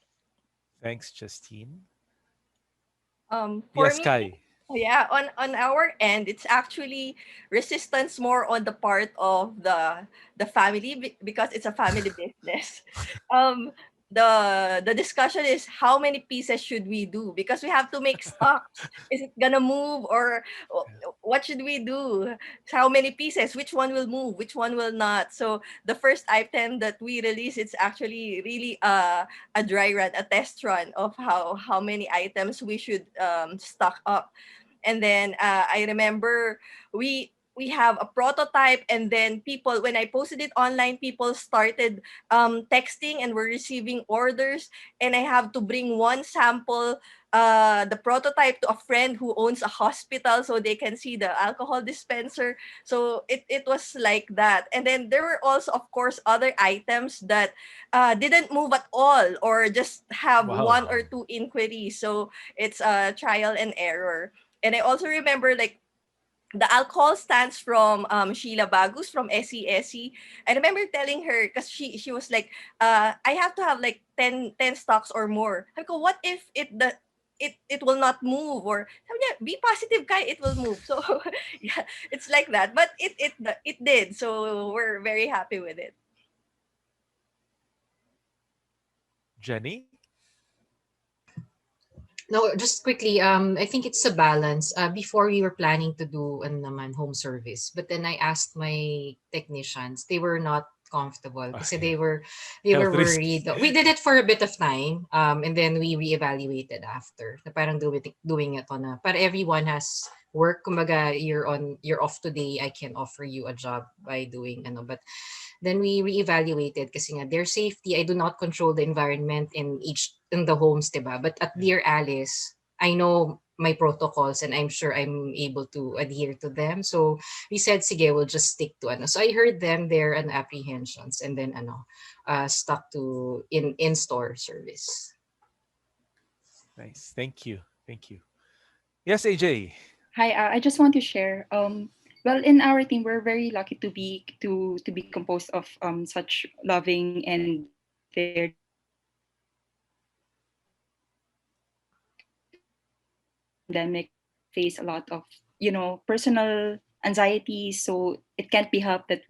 Thanks, Justine. For Yes, me, Kai. yeah, on our end, it's actually resistance more on the part of the family because it's a family business. Um, the discussion is how many pieces should we do because we have to make stocks. Is it gonna move or what should we do? How many pieces? Which one will move? Which one will not? So the first item that we release, it's actually really a dry run, a test run of how many items we should stock up. And then I remember we have a prototype, and then people, when I posted it online, people started texting and were receiving orders, and I have to bring one sample, the prototype, to a friend who owns a hospital so they can see the alcohol dispenser. So it was like that. And then there were also, of course, other items that didn't move at all or just have Wow. one or two inquiries. So it's a trial and error. And I also remember, like, the alcohol stands from Sheila Bagus from SESE. I remember telling her because she was like, I have to have like ten stocks or more. I go, what if it will not move? Or sabi niya, be positive, Kai, it will move. So yeah, it's like that. But it did. So we're very happy with it. Jenny? No, just quickly, I think it's a balance. Before we were planning to do naman home service, but then I asked my technicians, they were not comfortable Oh, because yeah. they were Health risk. worried. We did it for a bit of time, and then we reevaluated after. Na parang doing it on a, but everyone has work. Kumbaga, you're off today. I can offer you a job by doing ano, but then we reevaluated kasi nga their safety. I do not control the environment in the homes, diba? But at Yeah. Dear Alice, I know my protocols and I'm sure I'm able to adhere to them. So we said, sige, we'll just stick to ano. So I heard them their apprehensions and then stuck to in-store service. Nice. Thank you. Thank you. Yes, AJ. Hi, I just want to share. Well, in our team, we're very lucky to be composed of such loving and very dedicated pandemic face a lot of personal anxieties. So it can't be helped that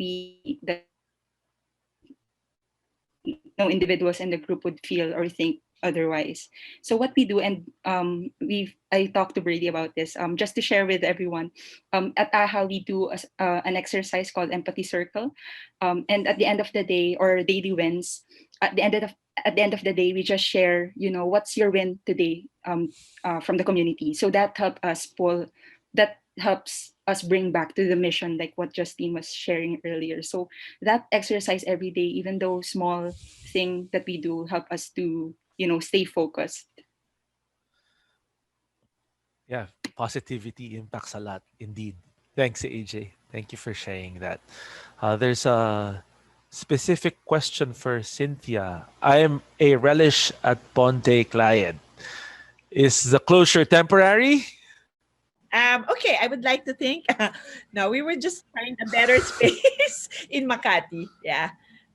no individuals in the group would feel or think otherwise. So what we do, and I talked to Brady about this, just to share with everyone. At AHA, we do an exercise called Empathy Circle, and at the end of the day, or daily wins, at the end of the day, we just share, what's your win today, from the community. So that helps us bring back to the mission, like what Justine was sharing earlier. So that exercise every day, even though small thing that we do, help us to stay focused. Yeah, positivity impacts a lot indeed. Thanks, AJ. Thank you for sharing that. There's a specific question for Cynthia. I am a Relish at Ponte client. Is the closure temporary? Okay, I would like to think. No, we were just trying a better space in Makati. Yeah,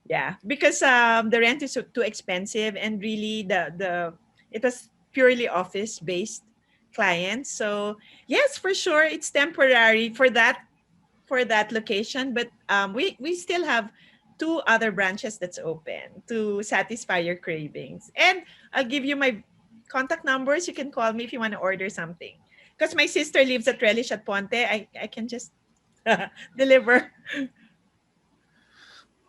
yeah, because the rent is too expensive, and really the it was purely office based clients. So yes, for sure, it's temporary for that location, but we still have two other branches that's open to satisfy your cravings. And I'll give you my contact numbers. You can call me if you want to order something. Because my sister lives at Relish at Ponte. I can just deliver.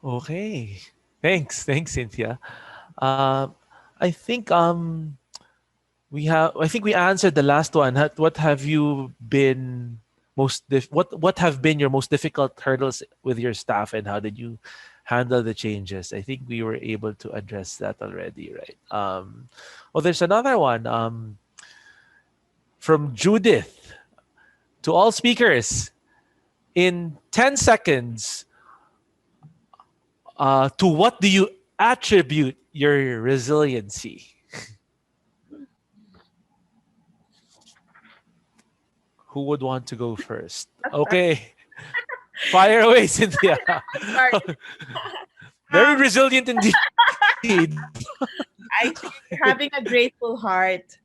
Okay. Thanks, Cynthia. Um, I think I think we answered the last one. What have you been what have been your most difficult hurdles with your staff, and how did you handle the changes? I think we were able to address that already, right? Oh, there's another one from Judith. To all speakers, in 10 seconds, to what do you attribute your resiliency? Who would want to go first? Okay. Fire away, Cynthia. Sorry. Very Um, resilient indeed. I think having a grateful heart,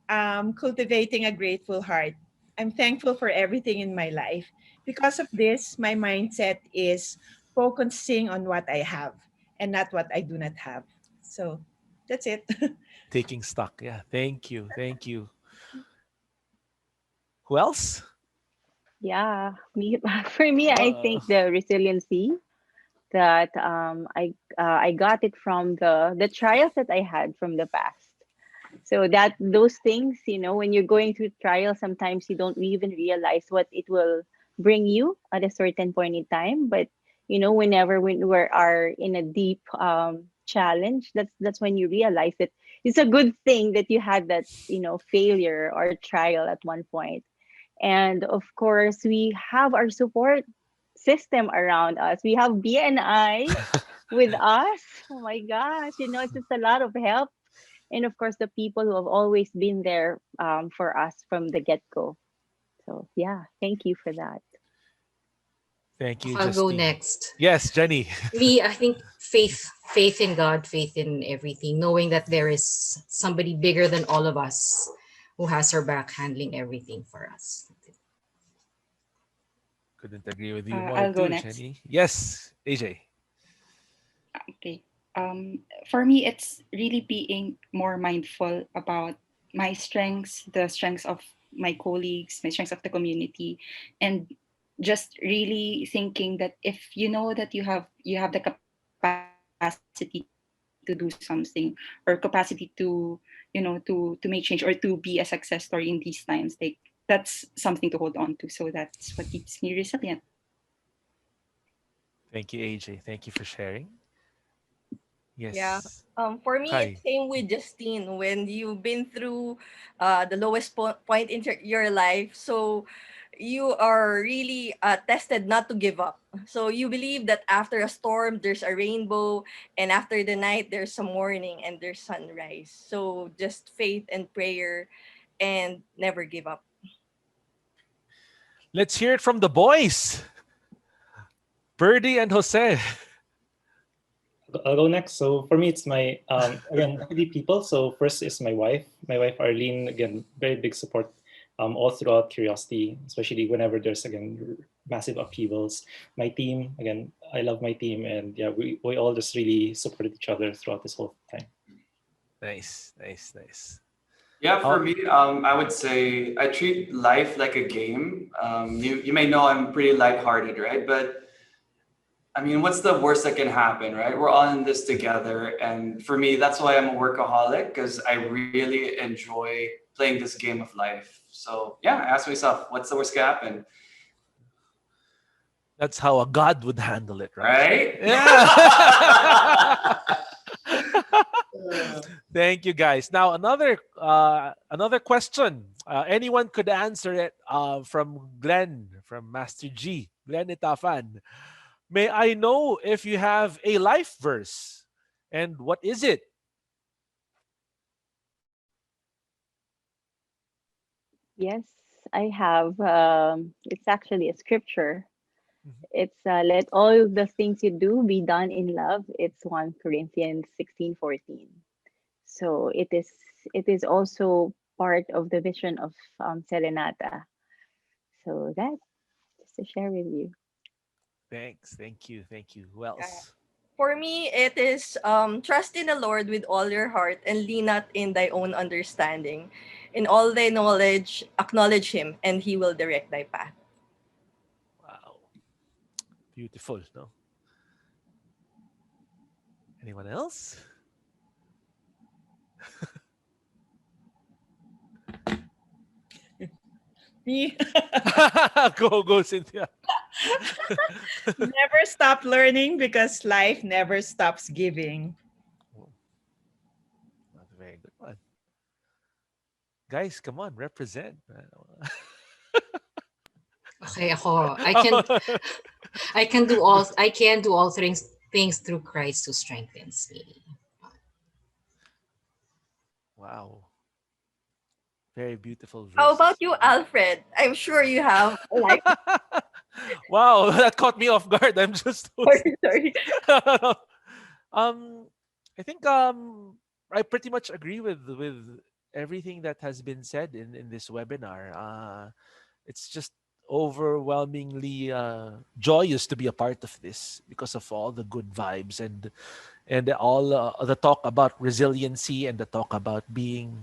cultivating a grateful heart. I'm thankful for everything in my life. Because of this, my mindset is focusing on what I have and not what I do not have. So that's it. Taking stock. Yeah. Thank you. Thank you. Who else? Yeah, me for me, I Uh, think the resiliency that I got it from the trials that I had from the past. So that those things, when you're going through trials, sometimes you don't even realize what it will bring you at a certain point in time. But whenever we are in a deep challenge, that's when you realize that it's a good thing that you had that failure or trial at one point. And of course, we have our support system around us. We have BNI with us. Oh my gosh, it's just a lot of help. And of course, the people who have always been there for us from the get go. So, yeah, thank you for that. Thank you, I'll go Justine. next. Yes, Jenny. Me, I think faith in God, faith in everything, knowing that there is somebody bigger than all of us who has our back handling everything for us. Couldn't agree with you more I'll go too, next. Jenny. Yes, AJ. Okay. For me, it's really being more mindful about my strengths, the strengths of my colleagues, my strengths of the community, and just really thinking that if you know that you have the capacity to do something, or capacity to make change, or to be a success story in these times, that's something to hold on to. So that's what keeps me resilient. Thank you, AJ. Thank you for sharing. Yeah. Yes. For me, it's Hi. same with Justine. When you've been through the lowest point in your life, so you are really tested not to give up. So you believe that after a storm, there's a rainbow, and after the night, there's a morning and there's sunrise. So just faith and prayer, and never give up. Let's hear it from the boys. Birdie and Jose. I'll go next. So for me, it's my again three people. So first is my wife Arlene. Again, very big support all throughout Curiosity, especially whenever there's again massive upheavals. My team, again, I love my team, and yeah, we all just really supported each other throughout this whole time. Nice, nice, nice. Yeah, for Oh, me, I would say I treat life like a game. You may know I'm pretty lighthearted, right? But I mean, what's the worst that can happen, right? We're all in this together. And for me, that's why I'm a workaholic, because I really enjoy playing this game of life. So yeah, ask myself, what's the worst that can happen, that's how a god would handle it, right? right? Yeah. Thank you, guys. Now another question. Anyone could answer it. From Glenn, from Master G, Glenn Itafan. May I know if you have a life verse, and what is it? Yes, I have. It's actually a scripture. Mhm. It's let all the things you do be done in love. It's 1 Corinthians 16:14. So it is also part of the vision of Serenata. So that just to share with you. Thanks. Thank you. Thank you. Who Yeah. else? For me, it is trust in the Lord with all your heart and lean not in thy own understanding. In all thy knowledge, acknowledge him, and he will direct thy path. Wow. Beautiful, no? Anyone else? Me, Go, Cynthia. never stop learning because life never stops giving. Oh, that's a very good one. Guys, come on, represent. Okay, ako, I can do all things through Christ who strengthens me. Wow. Very beautiful How about verses you, from you. Alfred? I'm sure you have a life. Wow, that caught me off guard. I'm just so Sorry, sorry. um I think I pretty much agree with everything that has been said in this webinar. It's just overwhelmingly joyous to be a part of this because of all the good vibes and all the talk about resiliency and the talk about being,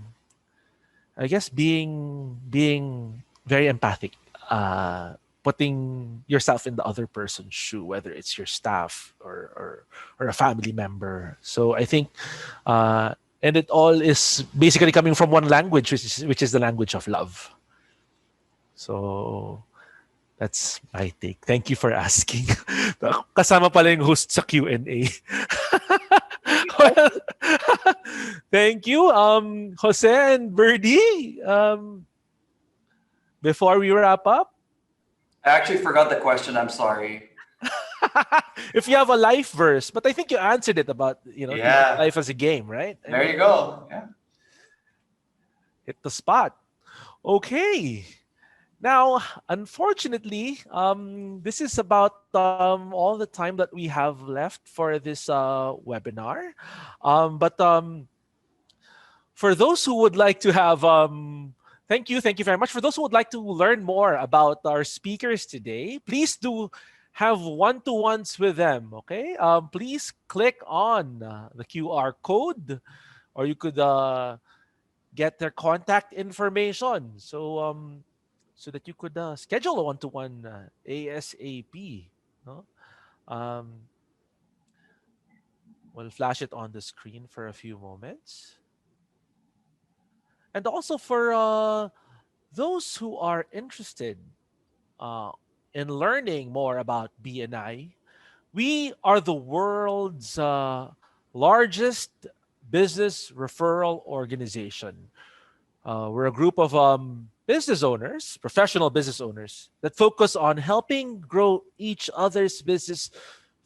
I guess, being very empathic, putting yourself in the other person's shoe, whether it's your staff or a family member. So I think, and it all is basically coming from one language, which is the language of love. So that's my take. Thank you for asking. Kasama pala yung host sa Q&A. Well, thank you, Jose and Birdie. Before we wrap up, I actually forgot the question. I'm sorry. if you have a life verse, but I think you answered it about treating Yeah, life as a game, right? I there mean, you go. Yeah. hit the spot. Okay. Now, unfortunately, this is about all the time that we have left for this webinar. But for those who would like to have, thank you very much. For those who would like to learn more about our speakers today, please do have one-to-ones with them. Okay, please click on the QR code, or you could get their contact information. So that you could schedule a one-to-one ASAP. No? Um, we'll flash it on the screen for a few moments. And also for those who are interested uh, in learning more about BNI, we are the world's largest business referral organization. We're a group of business owners, professional business owners, that focus on helping grow each other's business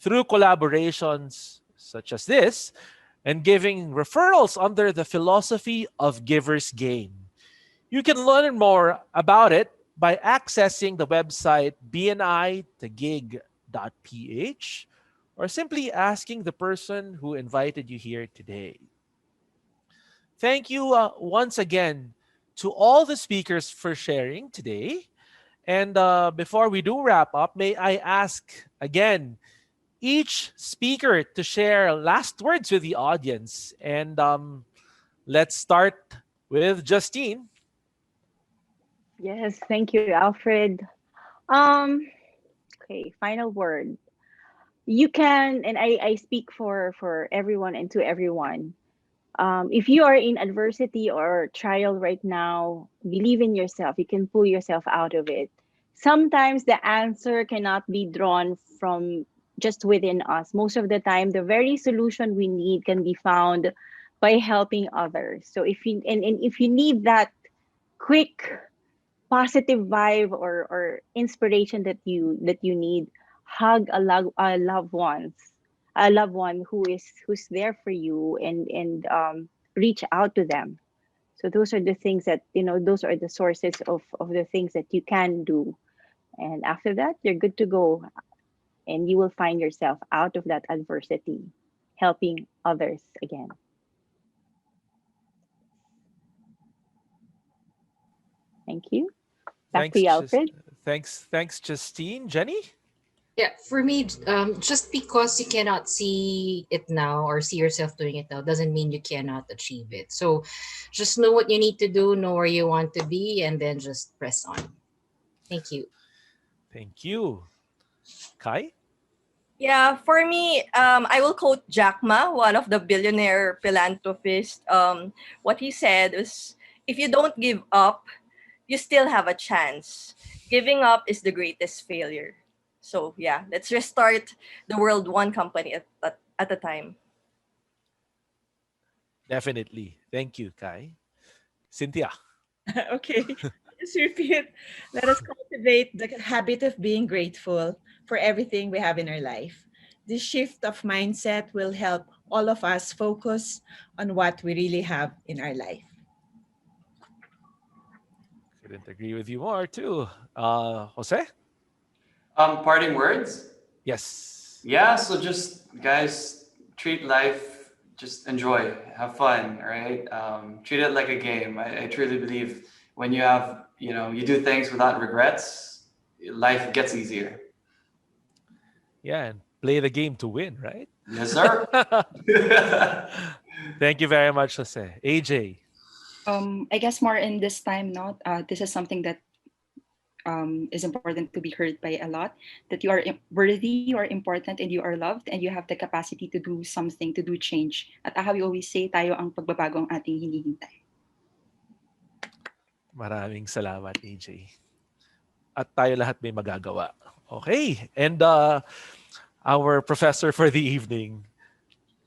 through collaborations such as this and giving referrals under the philosophy of giver's gain. You can learn more about it by accessing the website bnitogig.ph or simply asking the person who invited you here today. Thank you once again to all the speakers for sharing today. And before we do wrap up, may I ask again each speaker to share last words with the audience. And let's start with Justine. Yes, thank you, Alfred. Um, okay, final word. You can, and I speak for everyone and to everyone. If you are in adversity or trial right now, believe in yourself. You can pull yourself out of it. Sometimes the answer cannot be drawn from just within us. Most of the time, the very solution we need can be found by helping others. So and if you need that quick positive vibe or inspiration that you need, hug a loved one who's there for you, and reach out to them. So those are the things that, those are the sources of the things that you can do. And after that, you're good to go. And you will find yourself out of that adversity, helping others again. Thank you. Back to you, Alfred. Thanks, Justine. Jenny? Yeah, for me, just because you cannot see it now or see yourself doing it now doesn't mean you cannot achieve it. So just know what you need to do, know where you want to be, and then just press on. Thank you. Thank you. Kai? Yeah, for me, I will quote Jack Ma, one of the billionaire philanthropists. What he said was, if you don't give up, you still have a chance. Giving up is the greatest failure. So yeah, let's restart the world one company at a time. Definitely. Thank you, Kai. Cynthia? Okay, just repeat. Let us cultivate the habit of being grateful for everything we have in our life. This shift of mindset will help all of us focus on what we really have in our life. Couldn't agree with you more, too. Jose? Parting words? Yes. Yeah, so just guys, treat life, just enjoy, have fun, right? Treat it like a game. I truly believe when you have, you do things without regrets, life gets easier. Yeah, and play the game to win, right? Yes, sir. Thank you very much, Jose. AJ? I guess more in this time, this is something that is important to be heard by a lot, that you are worthy, you are important, and you are loved, and you have the capacity to do something, to do change. At how we always say, tayo ang pagbabago ang ating hinihintay. Maraming salamat, AJ. At tayo lahat may magagawa. Okay. And our professor for the evening,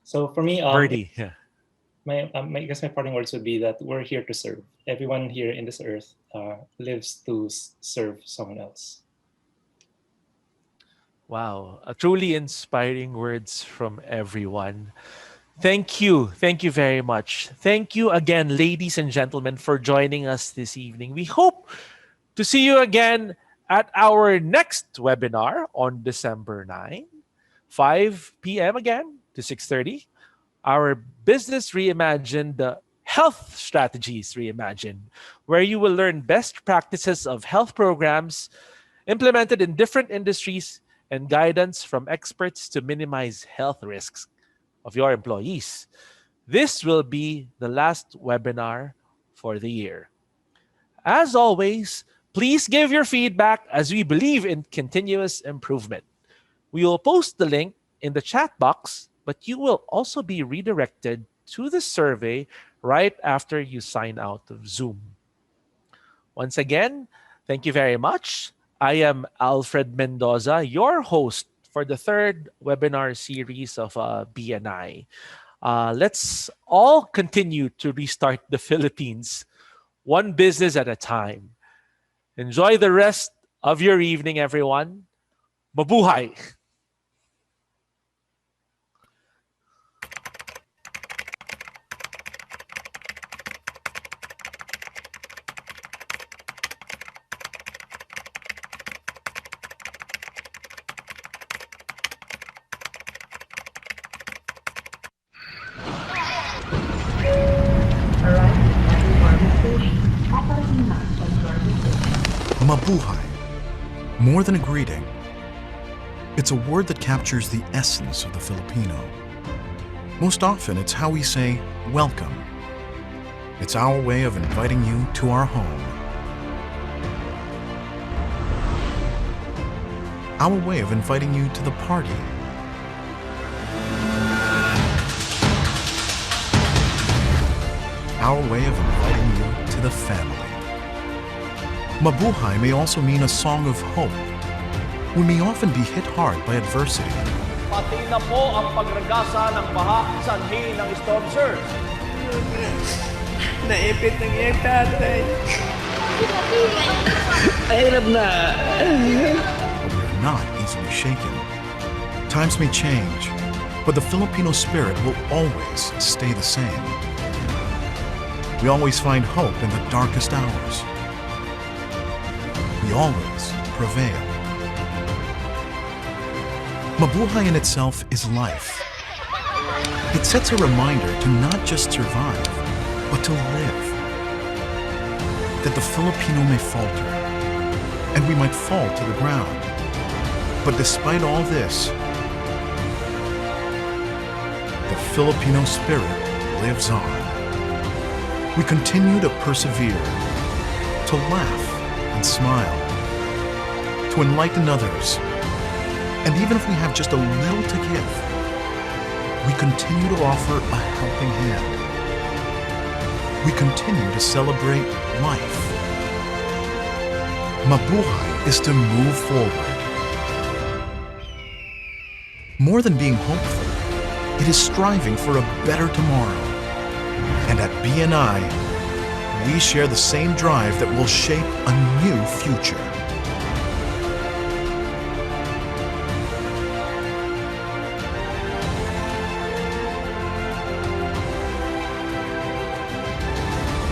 So for me, Birdie. Yeah. I guess my parting words would be that we're here to serve. Everyone here in this earth lives to serve someone else. Wow. Truly inspiring words from everyone. Thank you. Thank you very much. Thank you again, ladies and gentlemen, for joining us this evening. We hope to see you again at our next webinar on December 9, 5 p.m. again to 6:30. Our Business Reimagined, Health Strategies Reimagined, where you will learn best practices of health programs implemented in different industries and guidance from experts to minimize health risks of your employees. This will be the last webinar for the year. As always, please give your feedback as we believe in continuous improvement. We will post the link in the chat box, but you will also be redirected to the survey right after you sign out of Zoom. Once again, thank you very much. I am Alfred Mendoza, your host for the third webinar series of BNI. Let's all continue to restart the Philippines, one business at a time. Enjoy the rest of your evening, everyone. Mabuhay! Mabuhay. More than a greeting, it's a word that captures the essence of the Filipino. Most often, it's how we say welcome. It's our way of inviting you to our home. Our way of inviting you to the party. Our way of inviting you to the family. Mabuhay may also mean a song of hope. We may often be hit hard by adversity. Pati na po ang pagragasa ng baha sanhi ng storm surge. Naipit ng iyong tatay. Mahirap na. But we are not easily shaken. Times may change, but the Filipino spirit will always stay the same. we always find hope in the darkest hours. We always prevail. Mabuhay in itself is life. It sets a reminder to not just survive, but to live. That the Filipino may falter, and we might fall to the ground. But despite all this, the Filipino spirit lives on. We continue to persevere, to laugh and smile, to enlighten others. And even if we have just a little to give, we continue to offer a helping hand. We continue to celebrate life. Mabuhay is to move forward. More than being hopeful, it is striving for a better tomorrow. And at BNI, we share the same drive that will shape a new future.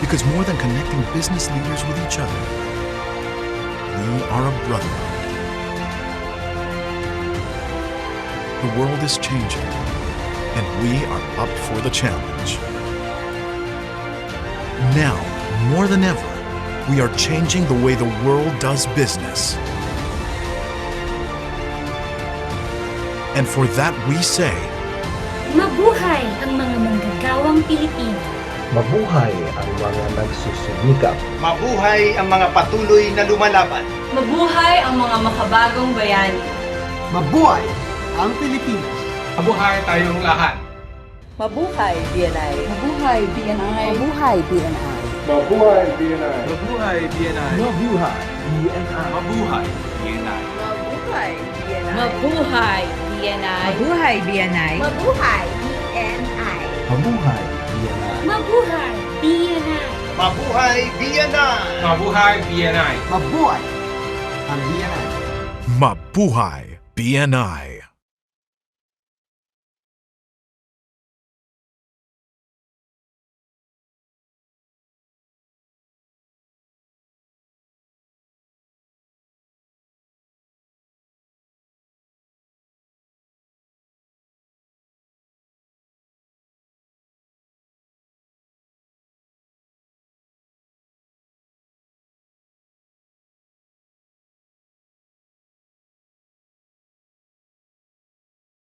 Because more than connecting business leaders with each other, we are a brotherhood. The world is changing, and we are up for the challenge. Now, more than ever, we are changing the way the world does business. And for that we say, Mabuhay ang mga manggagawang Pilipino. Mabuhay ang mga nagsusumikap. Mabuhay ang mga patuloy na lumalaban. Mabuhay ang mga makabagong bayani. Mabuhay ang Pilipinas. Mabuhay tayong lahat. Mabuhay, BNI. Mabuhay, BNI. Mabuhay, BNI. Mabuhay BNI. Mabuhay BNI. Mabuhay BNI. Mabuhay BNI. Mabuhay, BNI. Mabuhay, BNI. Mabuhay BNI. Mabuhay, BNI. Mabuhay BNI. Mabuhay, BNI. Mabuhay BNI. Mabuhay BNI. Mabuhay ang BNI. Mabuhay BNI.